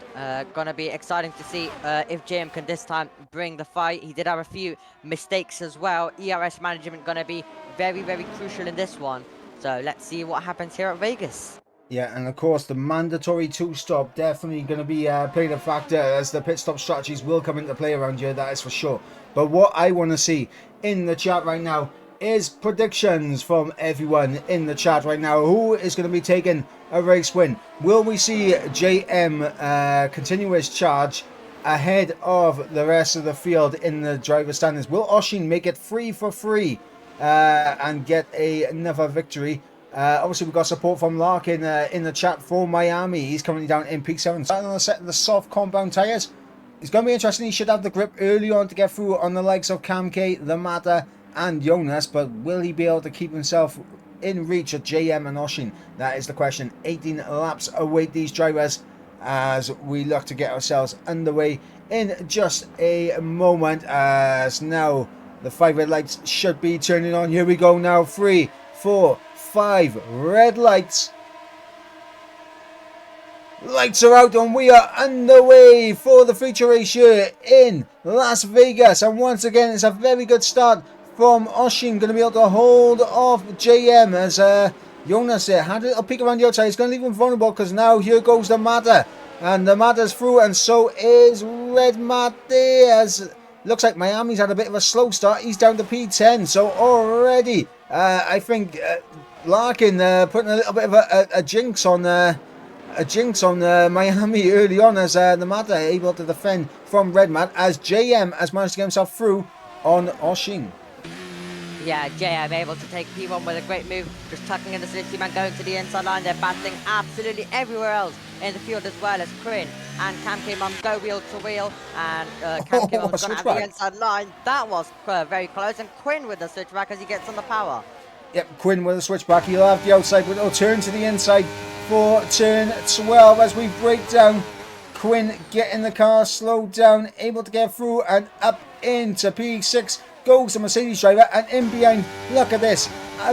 gonna be exciting to see if JM can this time bring the fight. He did have a few mistakes as well. ERS management gonna be very, very crucial in this one. So let's see what happens here at Vegas. Yeah, and of course the mandatory two-stop definitely going to be playing a factor, as the pit stop strategies will come into play around here, that is for sure. But what I want to see in the chat right now is predictions from everyone in the chat right now. Who is going to be taking a race win? Will we see JM continue his charge ahead of the rest of the field in the driver standings? Will Oshin make it 3 for 3 and get another victory? Obviously, we've got support from Larkin in the chat for Miami. He's currently down in P7. Starting on the set of the soft compound tyres. It's going to be interesting. He should have the grip early on to get through on the likes of Cam K, the Mata, and Jonas. But will he be able to keep himself in reach of JM and Oshin? That is the question. 18 laps await these drivers as we look to get ourselves underway in just a moment. As now the 5 red lights should be turning on. Here we go now. 3, 4, 5 red lights. Lights are out and we are underway for the feature race here in Las Vegas. And once again, it's a very good start from Oshin. Going to be able to hold off JM as Jonas there had a little peek around the outside. He's going to leave him vulnerable because now here goes the Mata. And the Mata's through, and so is Red Mat there. As looks like Miami's had a bit of a slow start. He's down to P10. So already, I think Larkin putting a little bit of a jinx on Miami early on, as the Mata able to defend from Red Mat, as JM has managed to get himself through on Oshin. Yeah, JM able to take P1 with a great move, just tucking in the safety man, going to the inside line. They're battling absolutely everywhere else in the field, as well as Quinn and Cam Kim go wheel to wheel, and Cam Kim going to have the inside line. That was very close, and Quinn with the switchback as he gets on the power. Yep, Quinn with a switchback. He'll have the outside, but it'll turn to the inside for turn 12 as we break down. Quinn getting the car slowed down, able to get through and up into P6 goes the Mercedes driver, and in behind, look at this,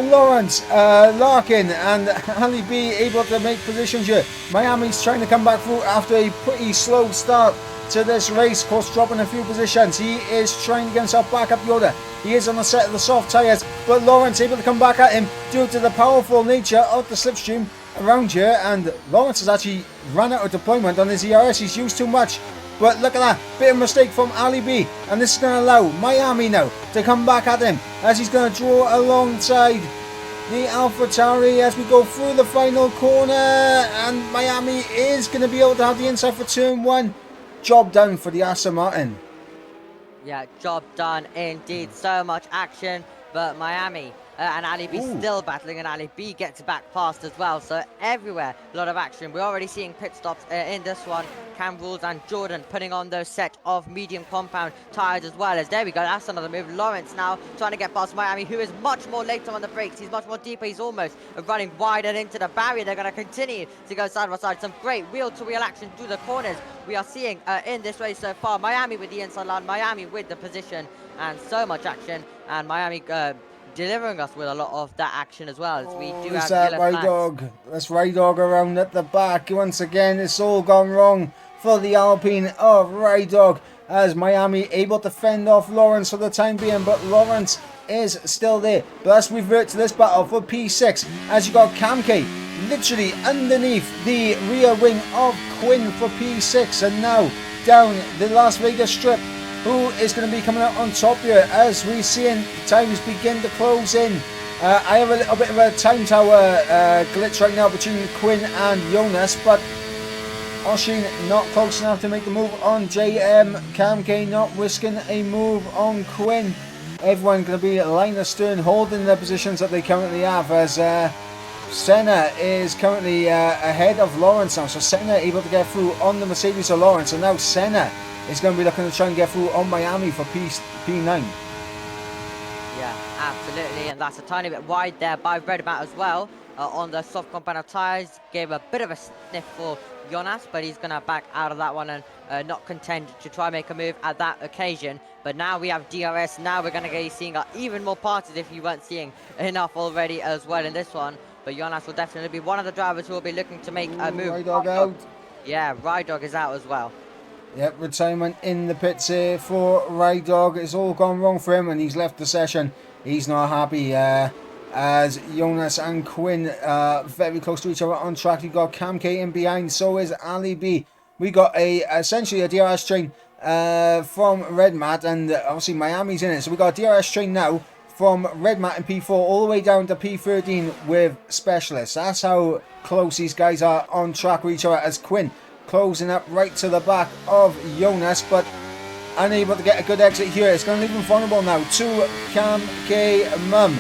Lawrence, Larkin and Ali B able to make positions here. Miami's trying to come back through after a pretty slow start to this race, of course dropping a few positions. He is trying to get himself back up the order. He is on the set of the soft tyres, but Lawrence able to come back at him due to the powerful nature of the slipstream around here, and Lawrence has actually run out of deployment on his ERS. He's used too much. But look at that, bit of mistake from Ali B, and this is going to allow Miami now to come back at him as he's going to draw alongside the AlphaTauri as we go through the final corner, and Miami is going to be able to have the inside for turn 1. Job done for the Aston Martin. Yeah, job done indeed. So much action, but Miami and Ali B still battling, and Ali B gets back fast as well. So everywhere, a lot of action. We're already seeing pit stops in this one. Cam Rules and Jordan putting on those set of medium compound tires as well. As there we go, that's another move. Lawrence now trying to get past Miami, who is much more later on the brakes. He's much more deeper. He's almost running wider into the barrier. They're going to continue to go side by side. Some great wheel-to-wheel action through the corners we are seeing in this race so far. Miami with the inside line, Miami with the position, and so much action. And Miami delivering us with a lot of that action as well. As we do have that Rydog? That's Rydog around at the back. Once again, it's all gone wrong for the Alpine of Rydog, as Miami able to fend off Lawrence for the time being, but Lawrence is still there. But let's revert to this battle for P6, as you got Cam K literally underneath the rear wing of Quinn for P6, and now down the Las Vegas strip. Who is going to be coming out on top here as we see times begin to close in. I have a little bit of a time tower glitch right now between Quinn and Jonas, but Oshin not close enough to make the move on JM. Cam K not risking a move on Quinn. Everyone going to be line astern, holding the positions that they currently have, as Senna is currently ahead of Lawrence now. So Senna able to get through on the Mercedes of Lawrence, and now Senna is going to be looking to try and get through on Miami for P9. Yeah, absolutely, and that's a tiny bit wide there by Red Mat as well. on the soft compound of tyres. Gave a bit of a sniff for Jonas, but he's going to back out of that one and not contend to try and make a move at that occasion. But now we have DRS. Now we're going to be seeing even more parties if you weren't seeing enough already as well in this one. But Jonas will definitely be one of the drivers who will be looking to make a move. Ride Dog out. Yeah, Ride Dog is out as well. Yep, retirement in the pits here for Ride Dog. It's all gone wrong for him and he's left the session. He's not happy as Jonas and Quinn very close to each other on track. You've got Cam K in behind, so is Ali B. We got essentially a DRS train from Red Mat, and obviously Miami's in it. So we got a DRS train now from Red Mat and P4 all the way down to P13 with Specialists. That's how close these guys are on track with each other, as Quinn closing up right to the back of Jonas, but unable to get a good exit here. It's going to leave him vulnerable now to Cam K Mum,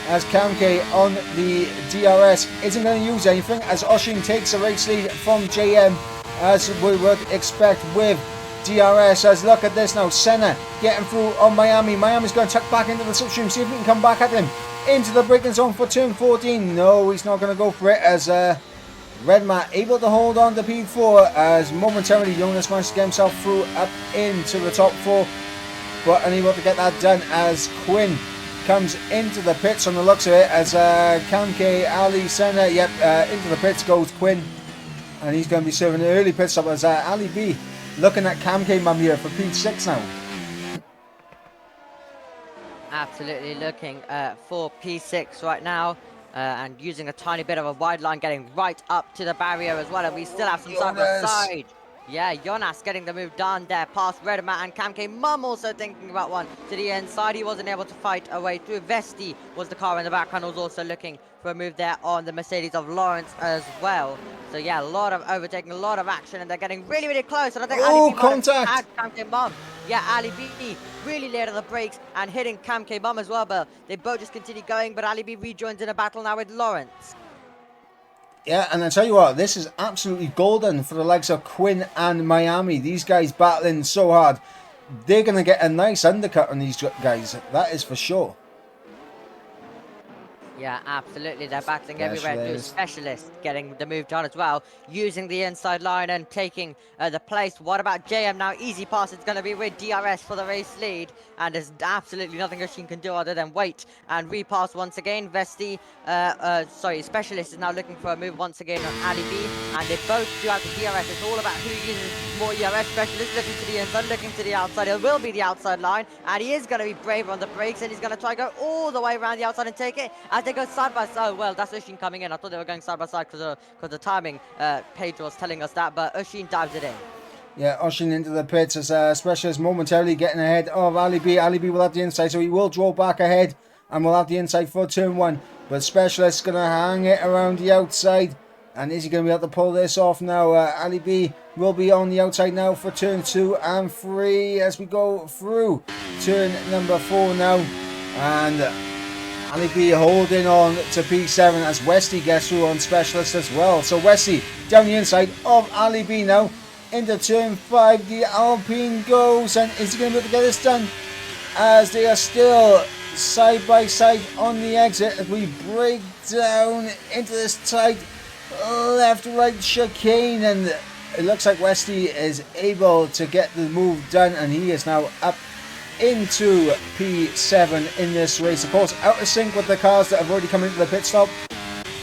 as Cam K on the DRS isn't going to use anything, as Oshin takes a race lead from JM, as we would expect with DRS. As look at this now, Senna getting through on Miami. Miami's going to tuck back into the slipstream, see if we can come back at him into the braking zone for turn 14. No, he's not going to go for it, as Red Mat able to hold on to P4, as momentarily Jonas managed to get himself through up into the top 4, but unable to get that done as Quinn comes into the pits on the looks of it, as Cam K, Ali, Senna, into the pits goes Quinn, and he's going to be serving an early pit stop, as Ali B looking at Cam K Mum here for P6 now. Absolutely looking for P6 right now. And using a tiny bit of a wide line, getting right up to the barrier as well. And we still have some side by side. Yeah, Jonas getting the move done there past Red Mat, and Cam K Mum also thinking about one to the inside. He wasn't able to fight a way through. Vesti was the car in the background, was also looking for a move there on the Mercedes of Lawrence as well. So yeah, a lot of overtaking, a lot of action, and they're getting really, really close. And I think Ali B contact! Cam K Mum. Yeah, Ali B really late on the brakes and hitting Cam K Mum as well, but they both just continue going, but Ali B rejoins in a battle now with Lawrence. Yeah, and I tell you what, this is absolutely golden for the likes of Quinn and Miami. These guys battling so hard. They're going to get a nice undercut on these guys, that is for sure. Yeah, absolutely. They're battling everywhere. New Specialist getting the move done as well, using the inside line and taking the place. What about JM now? Easy pass. It's going to be with DRS for the race lead, and there's absolutely nothing Oshin can do other than wait and repass once again. Vesti, Specialist is now looking for a move once again on Ali B, and they both do have the DRS. It's all about who uses more ERS. Specialist looking to the inside, looking to the outside. It will be the outside line, and he is going to be brave on the brakes, and he's going to try to go all the way around the outside and take it. As they go side by side. Oh, well, that's Oshin coming in. I thought they were going side by side because the timing page was telling us that, but Oshin dives it in. Yeah, Oshin into the pits as Specialist momentarily getting ahead of Ali B. Ali B will have the inside, so he will draw back ahead and will have the inside for turn 1. But Specialist's going to hang it around the outside. And is he going to be able to pull this off now? Ali B will be on the outside now for turn 2 and 3 as we go through turn number 4 now. And Ali B holding on to P7 as Westy gets through on Specialist as well. So Westy down the inside of Ali B now. Into turn 5, the Alpine goes, and is he going to be able to get this done? As they are still side by side on the exit as we break down into this tight left-right chicane, and it looks like Westy is able to get the move done, and he is now up into P7 in this race. Of course, out of sync with the cars that have already come into the pit stop.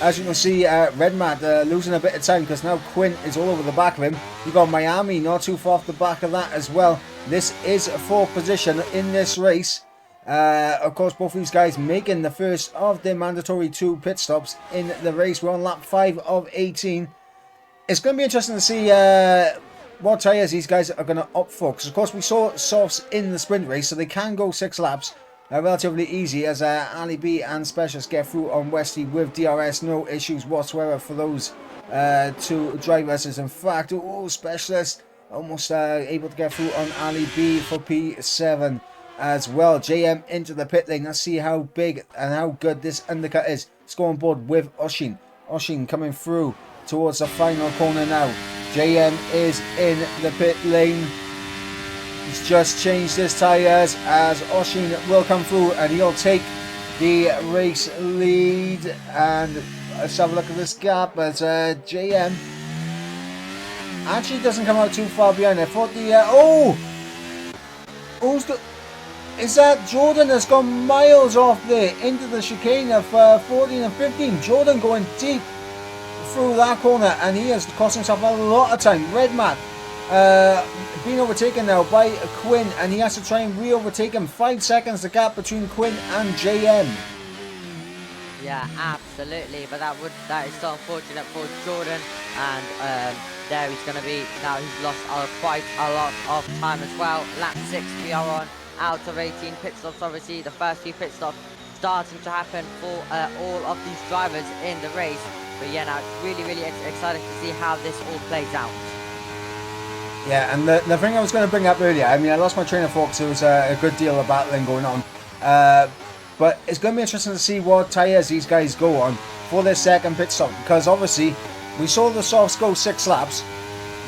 As you can see, Red Mat losing a bit of time because now Quinn is all over the back of him. You've got Miami not too far off the back of that as well. This is a 4th position in this race. Of course, both of these guys making the first of their mandatory 2 pit stops in the race. We're on lap 5 of 18. It's going to be interesting to see what tyres these guys are going to opt for. Because, of course, we saw softs in the sprint race, so they can go 6 laps. Relatively easy as Ali B and Specialist get through on Westy with DRS. No issues whatsoever for those 2 drivers. In fact, Specialist almost able to get through on Ali B for P7 as well. JM into the pit lane. Let's see how big and how good this undercut is. Let's go on board with Oshin. Oshin coming through towards the final corner now. JM is in the pit lane. He's just changed his tyres as Oshin will come through and he'll take the race lead. And let's have a look at this gap as JM actually doesn't come out too far behind. I thought the who's the is that Jordan has gone miles off there into the chicane of 14 and 15. Jordan going deep through that corner, and he has cost himself a lot of time. Red Mat being overtaken now by Quinn, and he has to try and re-overtake him. 5 seconds the gap between Quinn and JM. Yeah, absolutely. But that is so unfortunate for Jordan, and there he's going to be now. He's lost quite a lot of time as well. Lap 6 we are on, out of 18 pit stops. Obviously, the first few pit stops starting to happen for all of these drivers in the race. But yeah, now it's really, really exciting to see how this all plays out. Yeah, and the thing I was going to bring up earlier, I mean, I lost my train of thought because there was a good deal of battling going on. But it's going to be interesting to see what tyres these guys go on for their second pit stop. Because obviously, we saw the softs go 6 laps.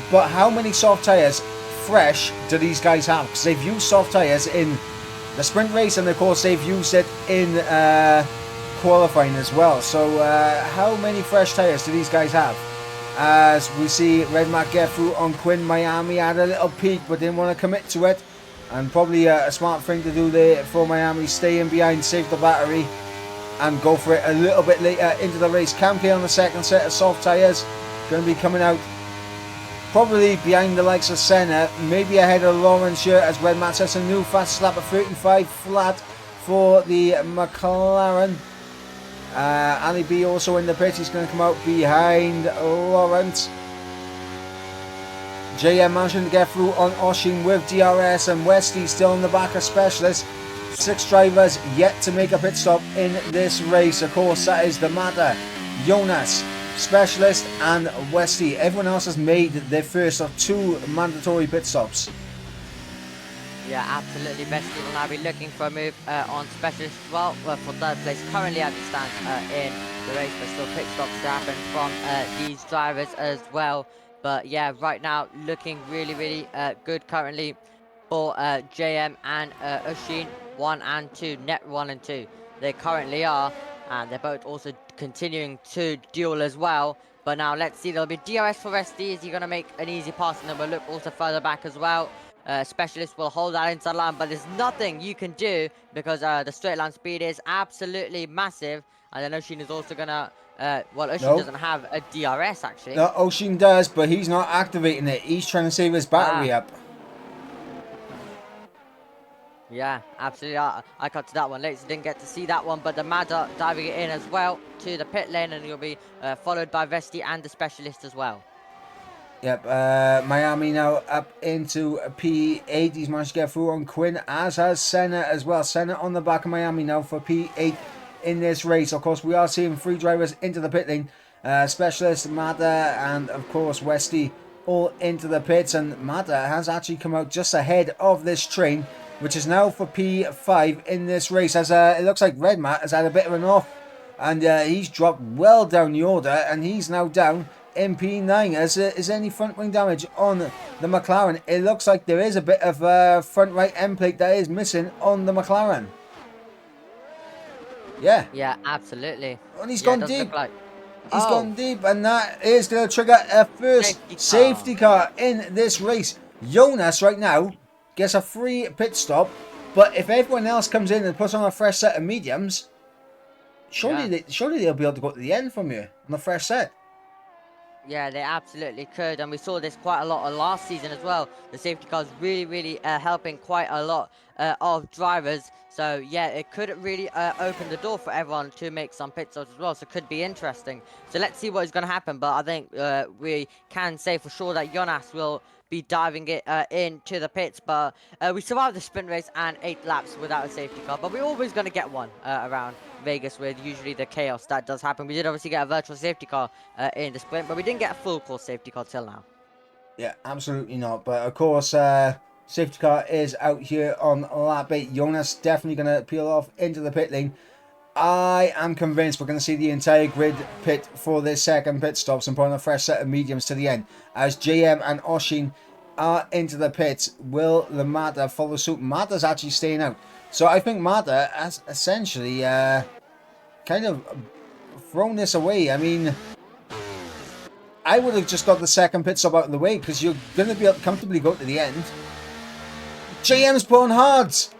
But how many soft tyres fresh do these guys have? Because they've used soft tyres in the sprint race, and of course they've used it in qualifying as well. So how many fresh tyres do these guys have? As we see Red Mac get through on Quinn. Miami had a little peak but didn't want to commit to it, and probably a smart thing to do there for Miami. Stay in behind, save the battery, and go for it a little bit later into the race. Camke on the second set of soft tyres, going to be coming out probably behind the likes of Senna, maybe ahead of Lawrence here, as Red Mac sets a new fast lap of 35 flat for the McLaren. Ali B also in the pit. He's going to come out behind Lawrence. JM managing to get through on Oshin with DRS, and Westy still in the back of Specialist. 6 drivers yet to make a pit stop in this race. Of course, that is the matter. Jonas, Specialist and Westy. Everyone else has made their first of 2 mandatory pit stops. Yeah, absolutely. Bestie will now be looking for a move on Specialist as well, for 3rd place currently as it stands in the race, but still pit stops to happen from these drivers as well. But yeah, right now looking really, really good currently for JM and Ushin 1 and 2, net 1 and 2. They currently are, and they're both also continuing to duel as well. But now let's see, there'll be DRS for Resty. Is he going to make an easy pass? And then we'll look also further back as well. Specialist will hold that inside line, but there's nothing you can do because the straight line speed is absolutely massive. And then Oshin is also gonna well, Oshin doesn't have a DRS actually. No, Oshin does, but he's not activating it. He's trying to save his battery up. Yeah, absolutely. I cut to that one late, so didn't get to see that one. But the Madder diving it in as well to the pit lane, and you'll be followed by Vesti and the Specialist as well. Yep, Miami now up into P8. He's managed to get through on Quinn, as has Senna as well. Senna on the back of Miami now for P8 in this race. Of course, we are seeing 3 drivers into the pit lane. Specialist, Madder, and of course Westy all into the pits. And Madder has actually come out just ahead of this train, which is now for P5 in this race. As it looks like Red Mat has had a bit of an off, and he's dropped well down the order, and he's now down in P9. Is there any front wing damage on the McLaren? It looks like there is a bit of front right end plate that is missing on the McLaren. Yeah. Yeah, absolutely. And he's gone deep. Like... He's gone deep, and that is going to trigger a first safety car in this race. Jonas right now gets a free pit stop, but if everyone else comes in and puts on a fresh set of mediums, surely they'll be able to go to the end from here on a fresh set. Yeah, they absolutely could, and we saw this quite a lot last season as well. The safety cars really, really helping quite a lot of drivers. So yeah, it could really open the door for everyone to make some pit stops as well. So it could be interesting. So let's see what is going to happen. But I think we can say for sure that Jonas will be diving it into the pits. But we survived the sprint race and 8 laps without a safety car. But we're always going to get one around Vegas with usually the chaos that does happen. We did obviously get a virtual safety car in the sprint, but we didn't get a full course safety car till now. Yeah, absolutely not. But of course, safety car is out here on lap 8. Jonas definitely going to peel off into the pit lane. I am convinced we're going to see the entire grid pit for this second pit stops and put on a fresh set of mediums to the end. As JM and Oshin are into the pits, will the Madder follow suit? Madder's actually staying out. So I think Madder has essentially kind of thrown this away. I mean, I would have just got the second pit stop out of the way because you're going to be able to comfortably go to the end. JM's put on hards.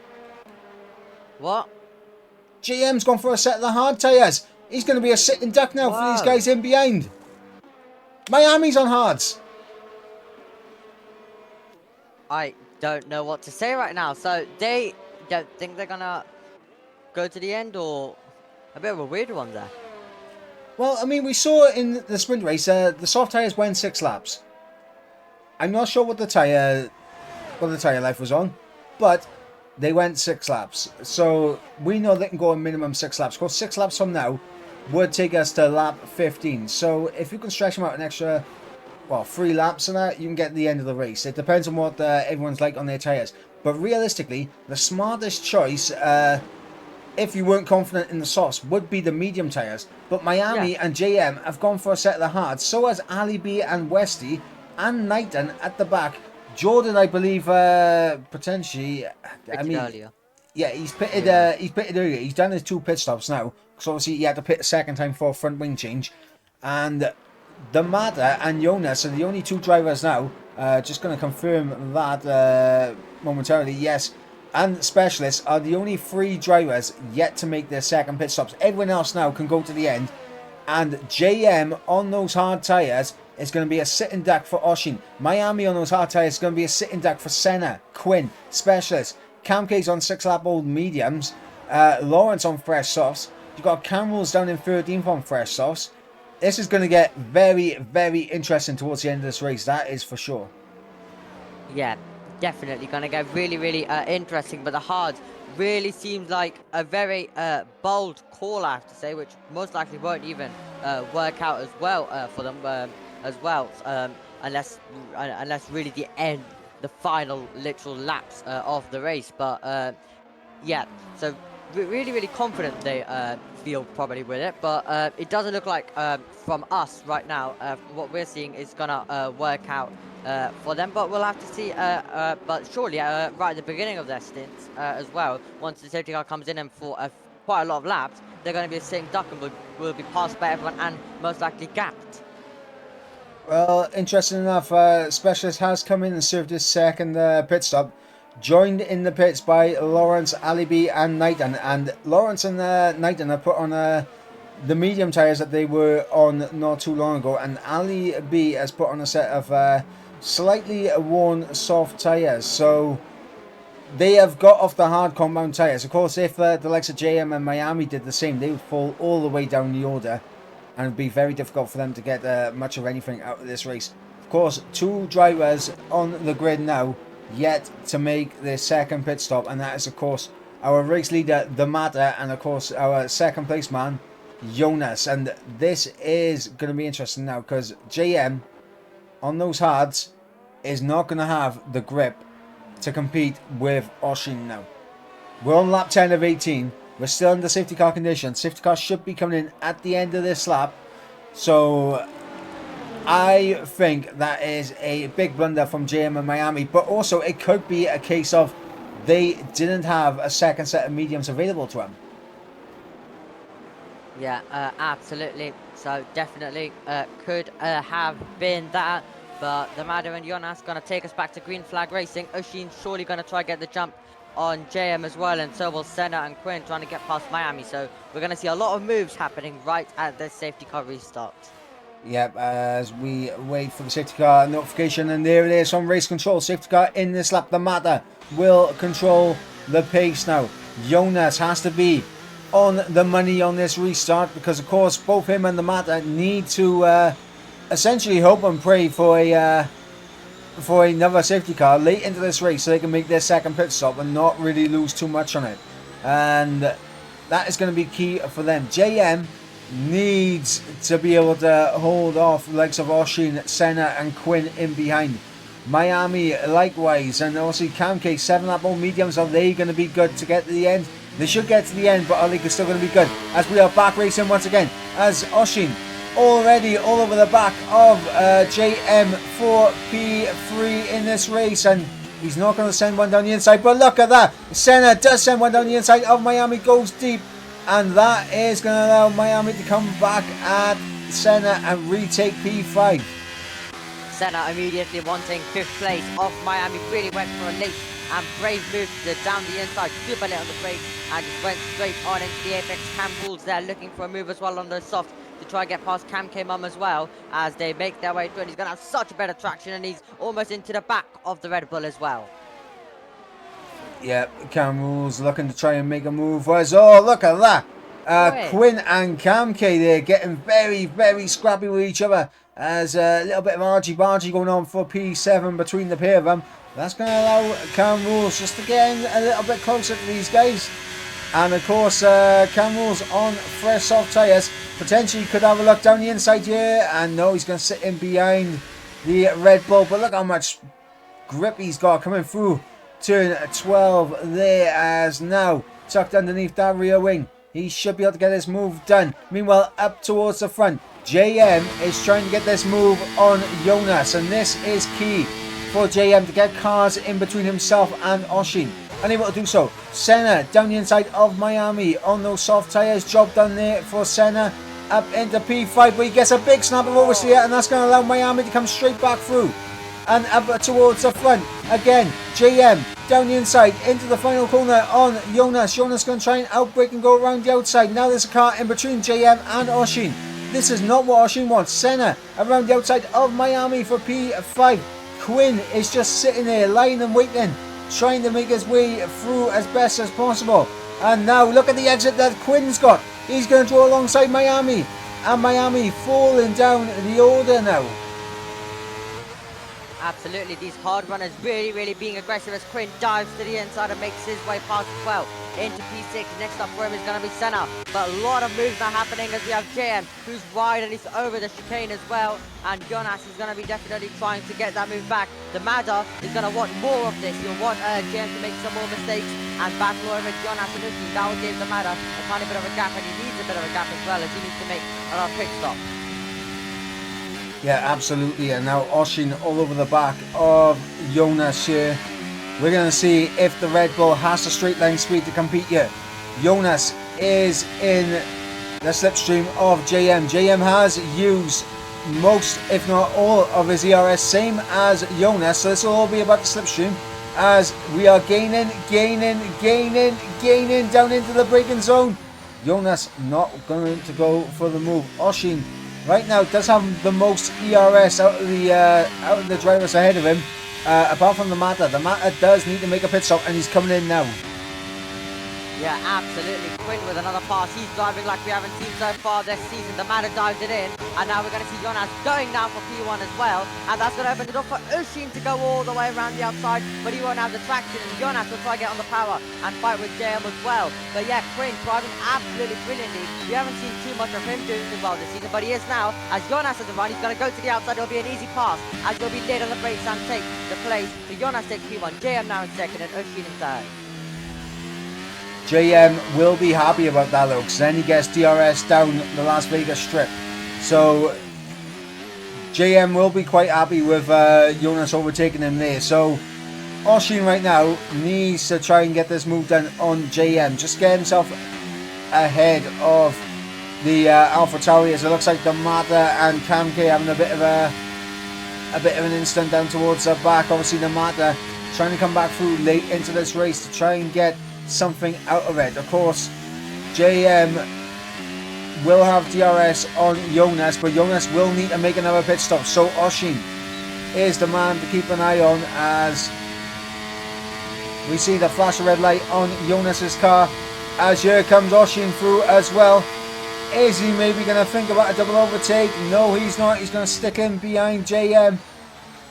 What? JM's gone for a set of the hard tyres. He's going to be a sitting duck now for these guys in behind. Miami's on hards. I don't know what to say right now. So they don't think they're gonna go to the end, or a bit of a weird one there. Well, I mean, we saw in the sprint race, the soft tyres went 6 laps. I'm not sure what the tyre life was on, but they went 6 laps. So we know they can go a minimum 6 laps. Of course, 6 laps from now would take us to lap 15. So if you can stretch them out an extra, well, 3 laps and that, you can get to the end of the race. It depends on what everyone's like on their tyres. But realistically, the smartest choice, if you weren't confident in the softs, would be the medium tyres. But Miami and JM have gone for a set of the hards. So has Ali B and Westy and Knighton at the back. Jordan, I believe, potentially. Earlier. Yeah, he's pitted. He's pitted earlier. He's done his 2 pit stops now. Because obviously he had to pit a second time for a front wing change. And Damada and Jonas are the only 2 drivers now. Just going to confirm that momentarily. Yes. And Specialists are the only 3 drivers yet to make their second pit stops. Everyone else now can go to the end. And JM on those hard tyres is going to be a sitting duck for Oshin. Miami on those hard tyres is going to be a sitting duck for Senna, Quinn, Specialist. Camk's on 6-lap-old mediums. Lawrence on fresh softs. You've got Camels down in 13th on fresh softs. This is going to get very, very interesting towards the end of this race. That is for sure. Yeah, definitely going to get really, really interesting. But the hards really seems like a very bold call, I have to say, which most likely won't even work out as well for them as well, unless really the final literal laps of the race. But yeah, so really, really confident they feel probably with it, but it doesn't look like from us right now what we're seeing is gonna work out for them, but we'll have to see. But surely right at the beginning of their stints as well, once the safety car comes in and for quite a lot of laps, they're going to be a sitting duck and will be passed by everyone and most likely gapped. Well, interesting enough, Specialist has come in and served his second pit stop, joined in the pits by Lawrence, Alibi and Knighton. And Lawrence and Knighton are put on the medium tyres that they were on not too long ago, and Ali B has put on a set of slightly worn soft tyres. So they have got off the hard compound tyres. Of course, if the likes of JM and Miami did the same, they would fall all the way down the order, and it would be very difficult for them to get much of anything out of this race. Of course, 2 drivers on the grid now yet to make their second pit stop, and that is of course our race leader the Matter, and of course our second place man Jonas. And this is going to be interesting now, because JM on those hards is not going to have the grip to compete with Oshin now. We're on lap 10 of 18. We're still under safety car conditions. Safety car should be coming in at the end of this lap. So I think that is a big blunder from JM and Miami. But also it could be a case of they didn't have a second set of mediums available to them. Yeah, absolutely. So definitely could have been that. But the Madder and Jonas going to take us back to green flag racing. Oshin's surely going to try to get the jump on JM as well, and so will Senna and Quinn trying to get past Miami. So we're going to see a lot of moves happening right at the safety car restart. Yep, as we wait for the safety car notification, and there it is on race control. Safety car in this lap. The Matter will control the pace now. Jonas has to be on the money on this restart, because of course both him and the Matter need to essentially hope and pray for another safety car late into this race so they can make their second pit stop and not really lose too much on it. And that is going to be key for them. JM needs to be able to hold off the likes of Oshin, Senna and Quinn in behind. Miami likewise, and also Camke 7-lap-old mediums. Are they going to be good to get to the end? They should get to the end, but are they still going to be good? As we are back racing once again, as Oshin already all over the back of JM for P3 in this race, and he's not going to send one down the inside, but look at that. Senna does send one down the inside of Miami, goes deep And that is going to allow Miami to come back at Senna and retake P5. Senna immediately wanting 5th place off Miami, really went for a late and brave move down the inside, super late on the brakes, and just went straight on into the apex. Cam Rules there looking for a move as well on the soft to try and get past Cam K-Mum as well as they make their way through, and he's going to have such a better traction, and he's almost into the back of the Red Bull as well. Yep, Cam Rules looking to try and make a move. Oh, look at that. Quinn and Cam K there getting very, very scrappy with each other. As a little bit of argy-bargy going on for P7 between the pair of them. That's going to allow Cam Rules just to get in a little bit closer to these guys. And of course, Cam Rules on fresh soft tyres. Potentially could have a look down the inside here. And no, he's going to sit in behind the Red Bull. But look how much grip he's got coming through turn 12 there, as now tucked underneath that rear wing. He should be able to get this move done. Meanwhile, up towards the front, JM is trying to get this move on Jonas, and this is key for JM to get cars in between himself and Oshin. Unable to do so. Senna down the inside of Miami on those soft tyres. Job done there for Senna. Up into P5, but he gets a big snap of oversteer, and that's going to allow Miami to come straight back through. And up towards the front again, JM down the inside into the final corner on Jonas. Jonas going to try and outbrake and go around the outside. Now there's a car in between JM and Oshin. This is not what Oshin wants. Senna around the outside of Miami for P5. Quinn is just sitting there lying and waiting, trying to make his way through as best as possible. And now look at the exit that Quinn's got. He's going to draw alongside Miami, and Miami falling down the order now. Absolutely, these hard runners really being aggressive as Quinn dives to the inside and makes his way past as well into P6. Next up for him is going to be Senna, but a lot of moves are happening as we have JM who's wide and he's over the chicane as well, and Jonas is going to be definitely trying to get that move back. The Mada is going to want more of this. He'll want JM to make some more mistakes and battle over Jonas and Uki. That will give the Mada a tiny bit of a gap, and he needs a bit of a gap as well as he needs to make a lot of pit stops. Yeah, absolutely. And now Oshin all over the back of Jonas here. We're going to see if the Red Bull has the straight line speed to compete here. Jonas is in the slipstream of JM. JM has used most, if not all, of his ERS, same as Jonas. So this will all be about the slipstream as we are gaining down into the braking zone. Jonas not going to go for the move. Oshin right now does have the most ERS out of the drivers ahead of him, apart from the Mata. The Mata does need to make a pit stop, and he's coming in now. Yeah, absolutely. Quinn with another pass. He's driving like we haven't seen so far this season. The Mata dived it in, and now we're going to see Jonas going now for P1 as well, and that's going to open the door for Ushin to go all the way around the outside, but he won't have the traction, and Jonas will try to get on the power and fight with JM as well. But yeah, Quinn driving absolutely brilliantly. We haven't seen too much of him doing well this season, but he is now. As Jonas has a run, he's going to go to the outside. It'll be an easy pass, as he'll be late on the brakes and take the place. So Jonas takes P1, JM now in second, and Ushin in third. JM will be happy about that though, because then he gets DRS down the Las Vegas strip. So JM will be quite happy with Jonas overtaking him there. So Oshin right now needs to try and get this move done on JM. Just get himself ahead of the Alpha Tauri, as it looks like the Mata and Cam K having a bit of an instant down towards the back. Obviously the Mata trying to come back through late into this race to try and get something out of it. Of course, JM will have DRS on Jonas, but Jonas will need to make another pit stop. So Oshin is the man to keep an eye on, as we see the flash of red light on Jonas's car. As here comes Oshin through as well. Is he maybe going to think about a double overtake? No, he's not. He's going to stick in behind JM,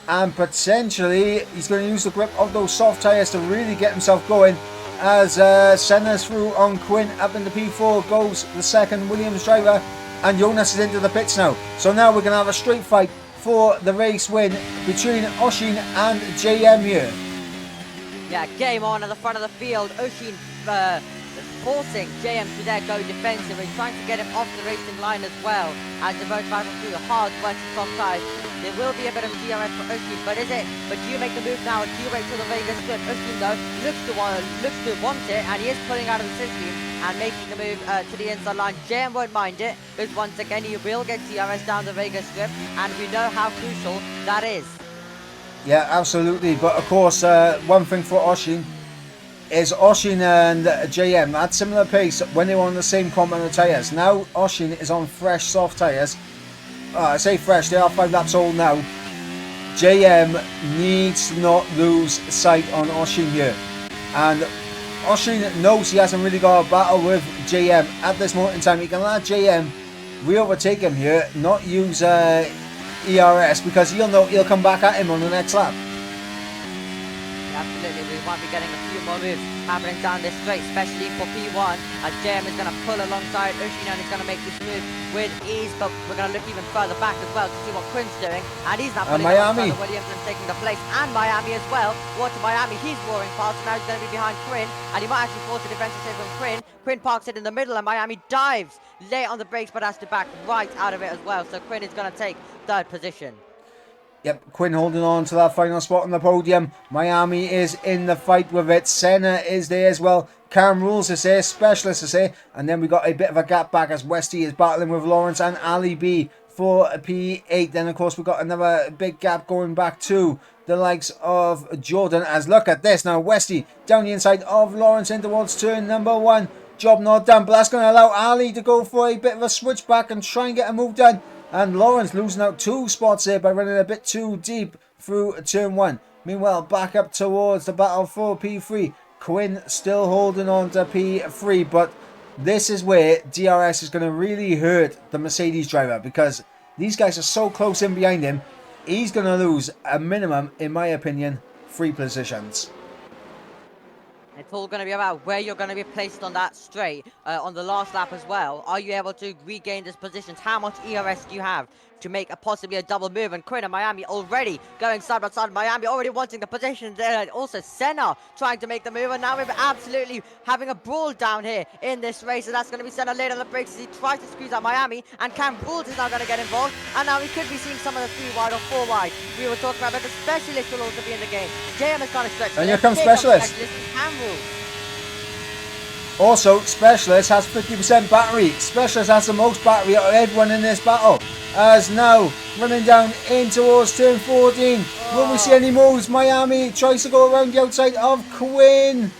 and potentially he's going to use the grip of those soft tyres to really get himself going. As Senna's through on Quinn, up into P4 goes the second Williams driver, and Jonas is into the pits now. So now we're going to have a straight fight for the race win between Oshin and JM here. Yeah, game on at the front of the field. Oshin forcing JM to there go defensive and trying to get him off the racing line as well as the road battle through hard, wet and soft tyres. There will be a bit of DRS for Oshin, but is it? But do you make the move now? Do you wait till the Vegas strip? Oshin though looks to want it, and he is pulling out of the system and making the move to the inside line. JM won't mind it, because once again he will get DRS down the Vegas strip, and we know how crucial that is. Yeah, absolutely. But of course, one thing for Oshin is Oshin and JM at similar pace when they were on the same compound of tyres. Now Oshin is on fresh soft tyres. I say fresh, they are 5 laps old now. JM needs to not lose sight on Oshin here. And Oshin knows he hasn't really got a battle with JM at this moment in time. He can let JM re-overtake him here, not use ERS, because he'll know he'll come back at him on the next lap. Absolutely, we might be getting a few more moves happening down this straight, especially for P1, as JM is going to pull alongside Oshin and he's going to make this move with ease, but we're going to look even further back as well to see what Quinn's doing, and he's now pulling alongside Williams and taking the place, and Miami as well. What to Miami, he's roaring past, and now he's going to be behind Quinn, and he might actually force a defensive save from Quinn. Quinn parks it in the middle, and Miami dives late on the brakes, but has to back right out of it as well, so Quinn is going to take 3rd position. Yep, Quinn holding on to that final spot on the podium. Miami is in the fight with it. Senna is there as well. Cam Rules is here. Specialist is here. And then we got a bit of a gap back as Westy is battling with Lawrence and Ali B for P8. Then, of course, we've got another big gap going back to the likes of Jordan. As look at this now. Westy down the inside of Lawrence in towards turn number 1. Job not done, but that's going to allow Ali to go for a bit of a switchback and try and get a move done. And Lawrence losing out 2 spots here by running a bit too deep through turn 1. Meanwhile, back up towards the battle for P3. Quinn still holding on to P3, but this is where DRS is going to really hurt the Mercedes driver, because these guys are so close in behind him. He's going to lose a minimum, in my opinion, 3 positions. It's all going to be about where you're going to be placed on that straight on the last lap as well. Are you able to regain this position? How much ERS do you have to make possibly a double move? And Quinn and Miami already going side by side. Miami already wanting the position there. And also Senna trying to make the move. And now we're absolutely having a brawl down here in this race. And that's going to be Senna late on the brakes as he tries to squeeze out Miami. And Cam Rules is now going to get involved. And now we could be seeing some of the 3 wide or 4 wide we were talking about. But the specialist will also be in the game. JM has got a stretch. And here comes Specialist. Cam Rules. Also, Specialist has 50% battery. Specialist has the most battery out of everyone in this battle. As now running down in towards turn 14. Will we see any moves? Miami tries to go around the outside of Quinn.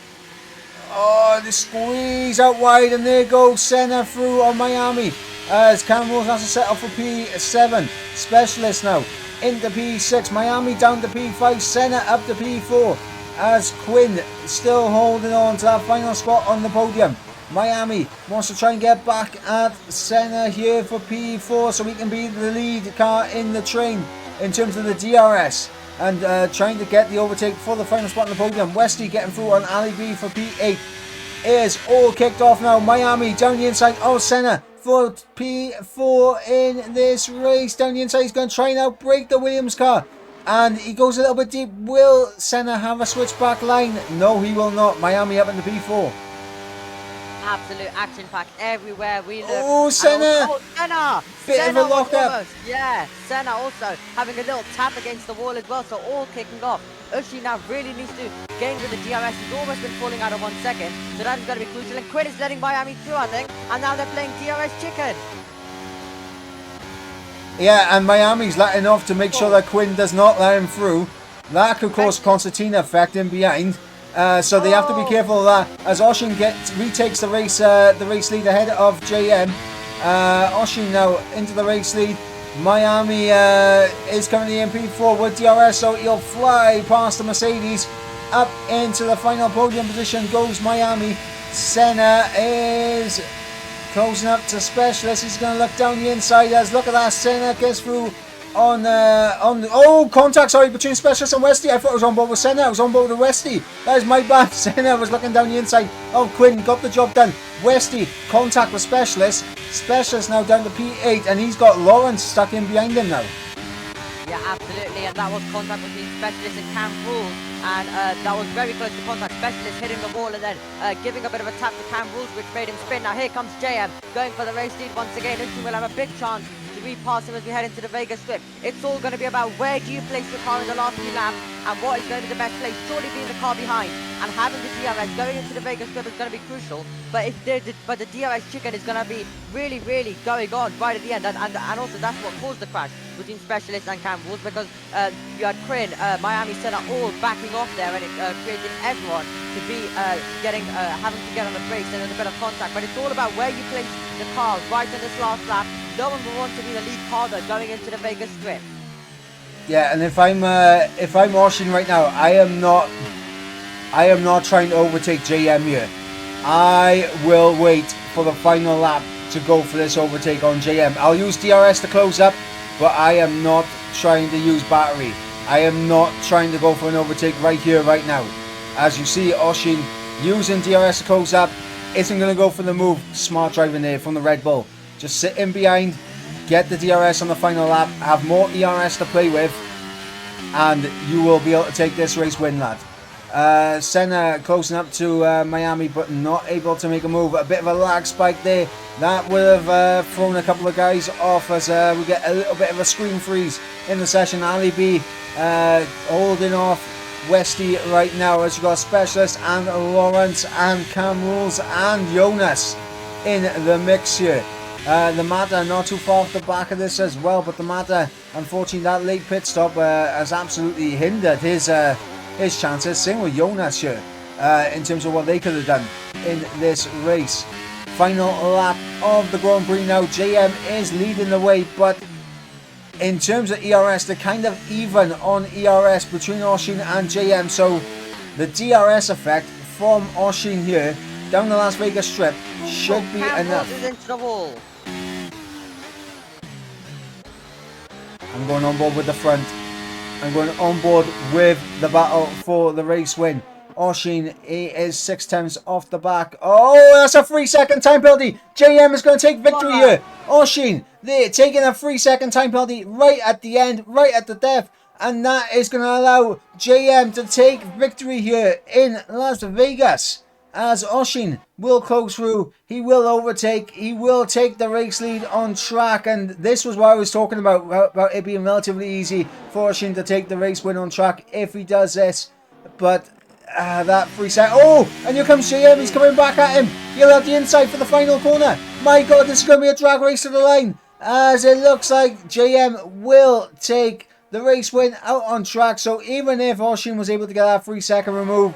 Oh, the squeeze out wide, and there goes Senna through on Miami. As Campbell has to set up for P7. Specialist now into P6. Miami down to P5. Senna up to P4. As Quinn still holding on to that final spot on the podium. Miami wants to try and get back at Senna here for P4 so he can be the lead car in the train in terms of the DRS, and trying to get the overtake for the final spot on the podium. Westy getting through on Ali B for P8 is all kicked off now. Miami down the inside of Senna for P4 in this race. Down the inside, he's going to try and outbrake the Williams car. And he goes a little bit deep. Will Senna have a switchback line? No, he will not. Miami up in the P4. Absolute action pack everywhere we look. Oh, Senna! Oh, Senna! Bit Senna of a lock-up. Yeah, Senna also having a little tap against the wall as well, so all kicking off. Ushi now really needs to gain with the DRS. He's almost been falling out of 1 second, so that is going to be crucial. And Quinn is letting Miami through, I think, and now they're playing DRS chicken. Yeah, and Miami's letting off to make sure that Quinn does not let him through. That could cause concertina effect in behind. So they have to be careful of that. As Oshin retakes the race lead ahead of JM. Oshin now into the race lead. Miami is currently in P4 with DRS, so he'll fly past the Mercedes. Up into the final podium position goes Miami. Senna is closing up to Specialist. He's going to look down the inside as look at that. Senna gets through on contact, sorry, between Specialist and Westy. I thought I was on board with Senna. I was on board with Westy. That is my bad. Senna was looking down the inside of Quinn. Got the job done. Westy contact with Specialist. Specialist now down to P8, and he's got Lawrence stuck in behind him now. Yeah, absolutely, and that was contact between Specialist and Cam Rules. and that was very close to contact. Specialist hitting the wall and then giving a bit of a tap to Cam Rules, which made him spin. Now here comes JM going for the race lead once again. Usheen will have a big chance to repass him as we head into the Vegas Strip. It's all going to be about where do you place your car in the last few laps and what is going to be the best place. Surely being the car behind and having the DRS going into the Vegas Strip is going to be crucial. But the DRS chicken is going to be really going on right at the end, and also that's what caused the crash between Specialist and Cam Rules, because you had Quinn, Miami Senna all backing off there, and it created everyone to be having to get on the brakes, and there's a bit of contact. But it's all about where you place the car right in this last lap. No one will want to be the lead car though going into the Vegas Strip. Yeah, and if I'm Oisin right now, I am not trying to overtake JM here. I will wait for the final lap to go for this overtake on JM. I'll use DRS to close up, but I am not trying to use battery. I am not trying to go for an overtake right here, right now. As you see, Oisin using DRS to close up, isn't going to go for the move. Smart driving there from the Red Bull. Just sit in behind, get the DRS on the final lap, have more ERS to play with, and you will be able to take this race win, lad. Senna closing up to Miami, but not able to make a move. A bit of a lag spike there. That would have thrown a couple of guys off as we get a little bit of a screen freeze in the session. Ali B holding off Westy right now as you got Specialist and Lawrence and Cam Rules and Jonas in the mix here. The Mata not too far off the back of this as well, but the Mata, unfortunately, that late pit stop has absolutely hindered his chances. Same with Jonas here in terms of what they could have done in this race. Final lap of the Grand Prix now. JM is leading the way, but in terms of ERS, they're kind of even on ERS between Oisin and JM. So the DRS effect from Oisin here down the Las Vegas Strip should be enough. Into the wall. I'm going on board with the front. I'm going on board with the battle for the race win. Oisin, he is 6 tenths off the back. Oh, that's a 3-second time penalty. JM is going to take victory here. Oisin, they're taking a 3-second time penalty right at the end, right at the death. And that is going to allow JM to take victory here in Las Vegas. As Oisin will close through, he will overtake, he will take the race lead on track, and this was what I was talking about it being relatively easy for Oisin to take the race win on track if he does this. But that 3-second, oh, and here comes JM, he's coming back at him. He'll have the inside for the final corner. My God, this is going to be a drag race to the line, as it looks like JM will take the race win out on track. So even if Oisin was able to get that 3-second remove,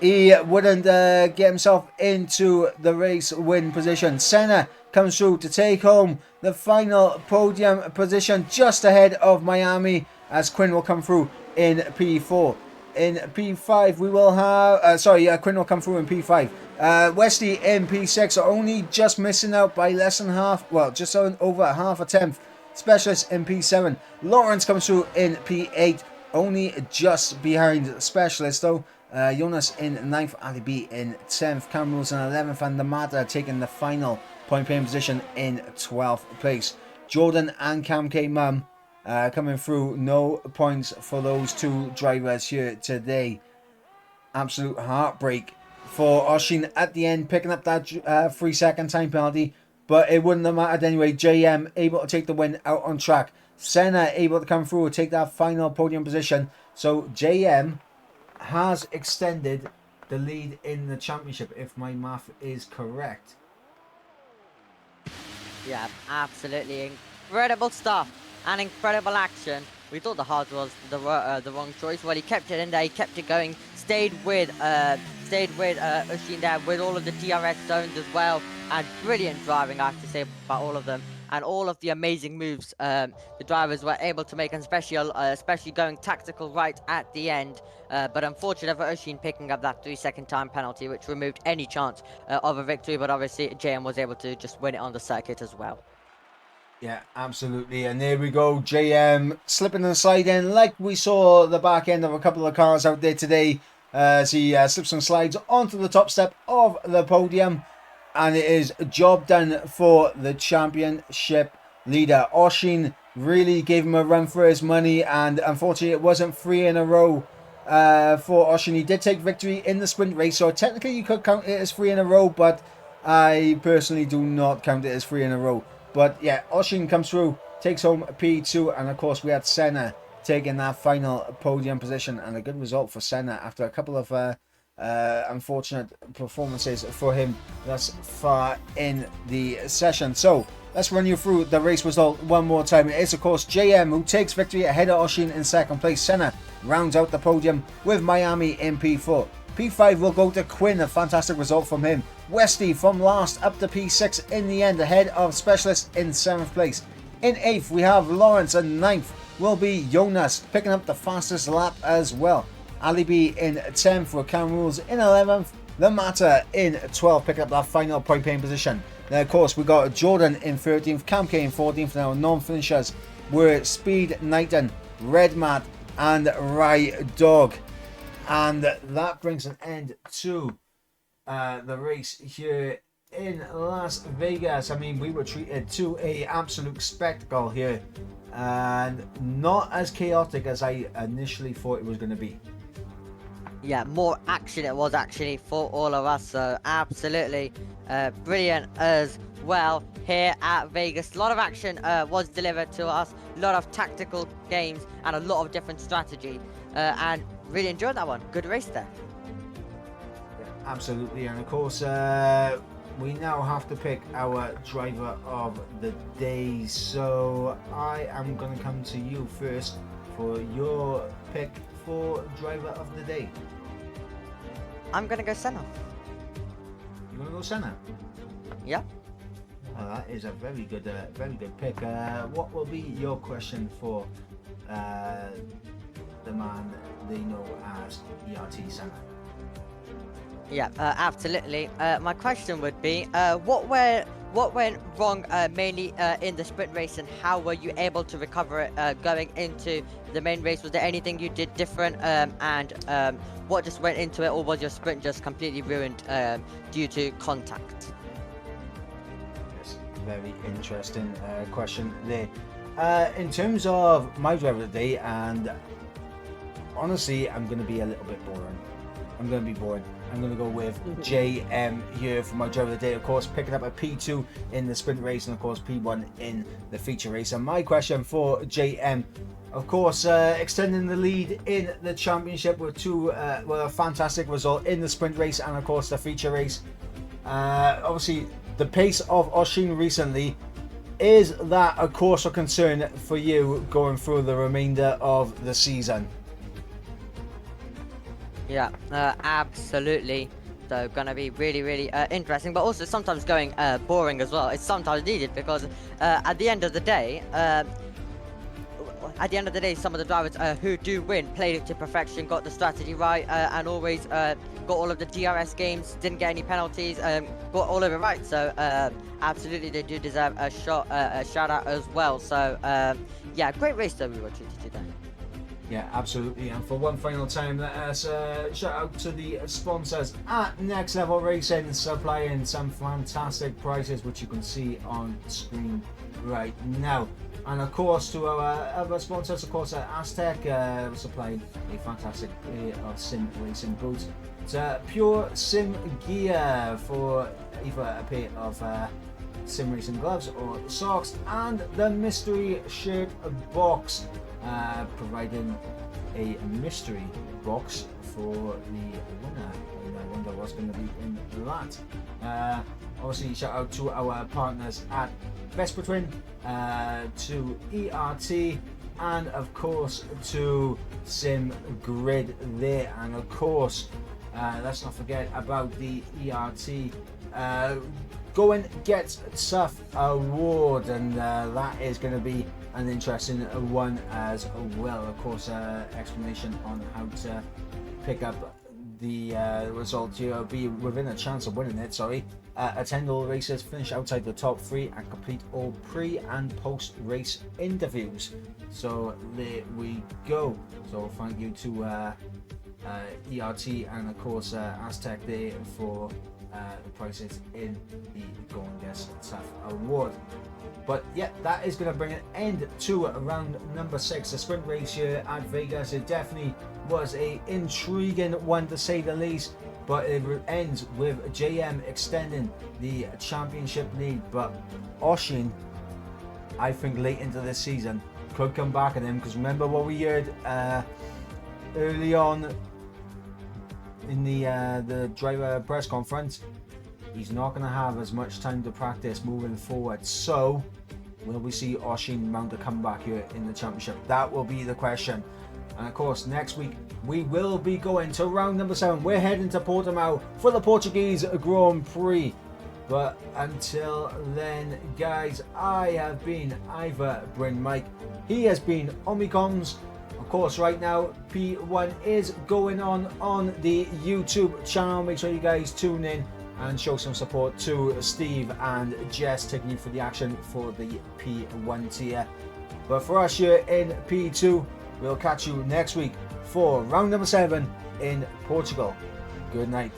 he wouldn't get himself into the race win position. Senna comes through to take home the final podium position just ahead of Miami, as Quinn will come through in P4. In P5 we will have, Quinn will come through in P5. Wesley in P6 are only just missing out by less than half, well, just over half a tenth. Specialist in P7. Lawrence comes through in P8, only just behind Specialist though. Jonas in 9th, Ali B in 10th, Cam Rules in 11th, and the Mata taking the final point paying position in 12th place. Jordan and Cam K Mum coming through, no points for those two drivers here today. Absolute heartbreak for Oisin at the end, picking up that 3-second time penalty, but it wouldn't have mattered anyway. JM able to take the win out on track. Senna able to come through and take that final podium position. So JM has extended the lead in the championship, if my math is correct. Yeah, absolutely incredible stuff and incredible action. We thought the hard was the wrong choice. Well, he kept it in there, he kept it going, stayed with Oisin there with all of the DRS zones as well, and brilliant driving, I have to say, about all of them. And all of the amazing moves the drivers were able to make, and especially going tactical right at the end. But unfortunate for Oisin picking up that 3-second time penalty, which removed any chance of a victory. But obviously, JM was able to just win it on the circuit as well. Yeah, absolutely. And there we go. JM slipping and sliding like we saw the back end of a couple of cars out there today as he slips and slides onto the top step of the podium. And it is job done for the championship leader. Oisin really gave him a run for his money, and unfortunately it wasn't 3 in a row for Oshin. He did take victory in the sprint race, so technically you could count it as 3 in a row, but I personally do not count it as 3 in a row. But yeah, Oshin comes through, takes home P2, and of course we had Senna taking that final podium position, and a good result for Senna after a couple of unfortunate performances for him thus far in the session. So let's run you through the race result one more time. It is of course JM who takes victory ahead of Oshin in second place. Senna rounds out the podium with Miami in P4. P5 will go to Quinn, a fantastic result from him. Westy from last up to P6 in the end, ahead of Specialist in 7th place. In 8th we have Lawrence, and 9th will be Jonas, picking up the fastest lap as well. Ali B in 10th, with Cam Rules in 11th. The Matter in 12th, picking up that final point paying position. Then of course we got Jordan in 13th, Cam K in 14th. Now non-finishers were Speed Knighton, Red Matt and Rye Dog. And that brings an end to the race here in Las Vegas. I mean, we were treated to an absolute spectacle here, and not as chaotic as I initially thought it was going to be. Yeah, more action it was actually for all of us, so absolutely brilliant as well here at Vegas. A lot of action was delivered to us, a lot of tactical games and a lot of different strategy, and really enjoyed that one. Good race there. Yeah, absolutely, and of course we now have to pick our driver of the day. So I am going to come to you first for your pick for driver of the day. I'm going to go Senna. You want to go Senna? Yeah. Oh, that is a very good pick. What will be your question for the man they know as ERT Senna? Yeah, absolutely. My question would be, what went wrong mainly in the sprint race, and how were you able to recover it going into the main race? Was there anything you did different, and what just went into it, or was your sprint just completely ruined due to contact? Yes, very interesting question there. In terms of my driver of the day, and honestly, I'm going to be a little bit boring. I'm going to be boring. I'm going to go with JM here for my driver of the day. Of course, picking up a P2 in the sprint race, and of course P1 in the feature race. And my question for JM, of course, extending the lead in the championship with a fantastic result in the sprint race and of course the feature race. Obviously, the pace of Oshin recently, is that a cause for concern for you going through the remainder of the season? Yeah, absolutely. So gonna be really interesting, but also sometimes going boring as well. It's sometimes needed because at the end of the day, some of the drivers who do win played it to perfection, got the strategy right, and always got all of the DRS games, didn't get any penalties, got all of it right. So absolutely, they do deserve a shout out as well. So yeah, great race that we were treated to there. Yeah, absolutely. And for one final time, let us shout out to the sponsors at Next Level Racing, supplying some fantastic prices, which you can see on screen right now. And of course, to our other sponsors, of course, Aztec, supplying a fantastic pair of sim racing boots. It's Pure Sim Gear for either a pair of sim racing gloves or socks, and the mystery shirt box, providing a mystery box for the winner. And I wonder what's going to be in that. Obviously, shout out to our partners at Vespa Twin, to ERT, and of course to Sim Grid there. And of course, let's not forget about the ERT Go and Get Tough award, and that is going to be an interesting one as well. Of course, explanation on how to pick up the result. You'll be within a chance of winning it. Attend all races, finish outside the top 3, and complete all pre and post race interviews. So there we go. So thank you to ERT and of course Aztec there for the prices in the Go and Guess Tough Award. But yeah, that is going to bring an end to round number 6, the sprint race here at Vegas. It definitely was a intriguing one to say the least, but it ends with JM extending the championship lead. But Oshin, I think late into this season, could come back at him, because remember what we heard early on in the driver press conference, he's not going to have as much time to practice moving forward. So will we see Oshin mount a comeback here in the championship? That will be the question. And of course, next week we will be going to round number 7. We're heading to Portimao for the Portuguese Grand Prix. But until then, guys, I have been Ivor Bryn Mike. He has been Omicoms. Of course, right now P1 is going on the YouTube channel. Make sure you guys tune in and show some support to Steve and Jess taking you for the action for the P1 tier. But for us here in P2, we'll catch you next week for round number 7 in Portugal. Good night.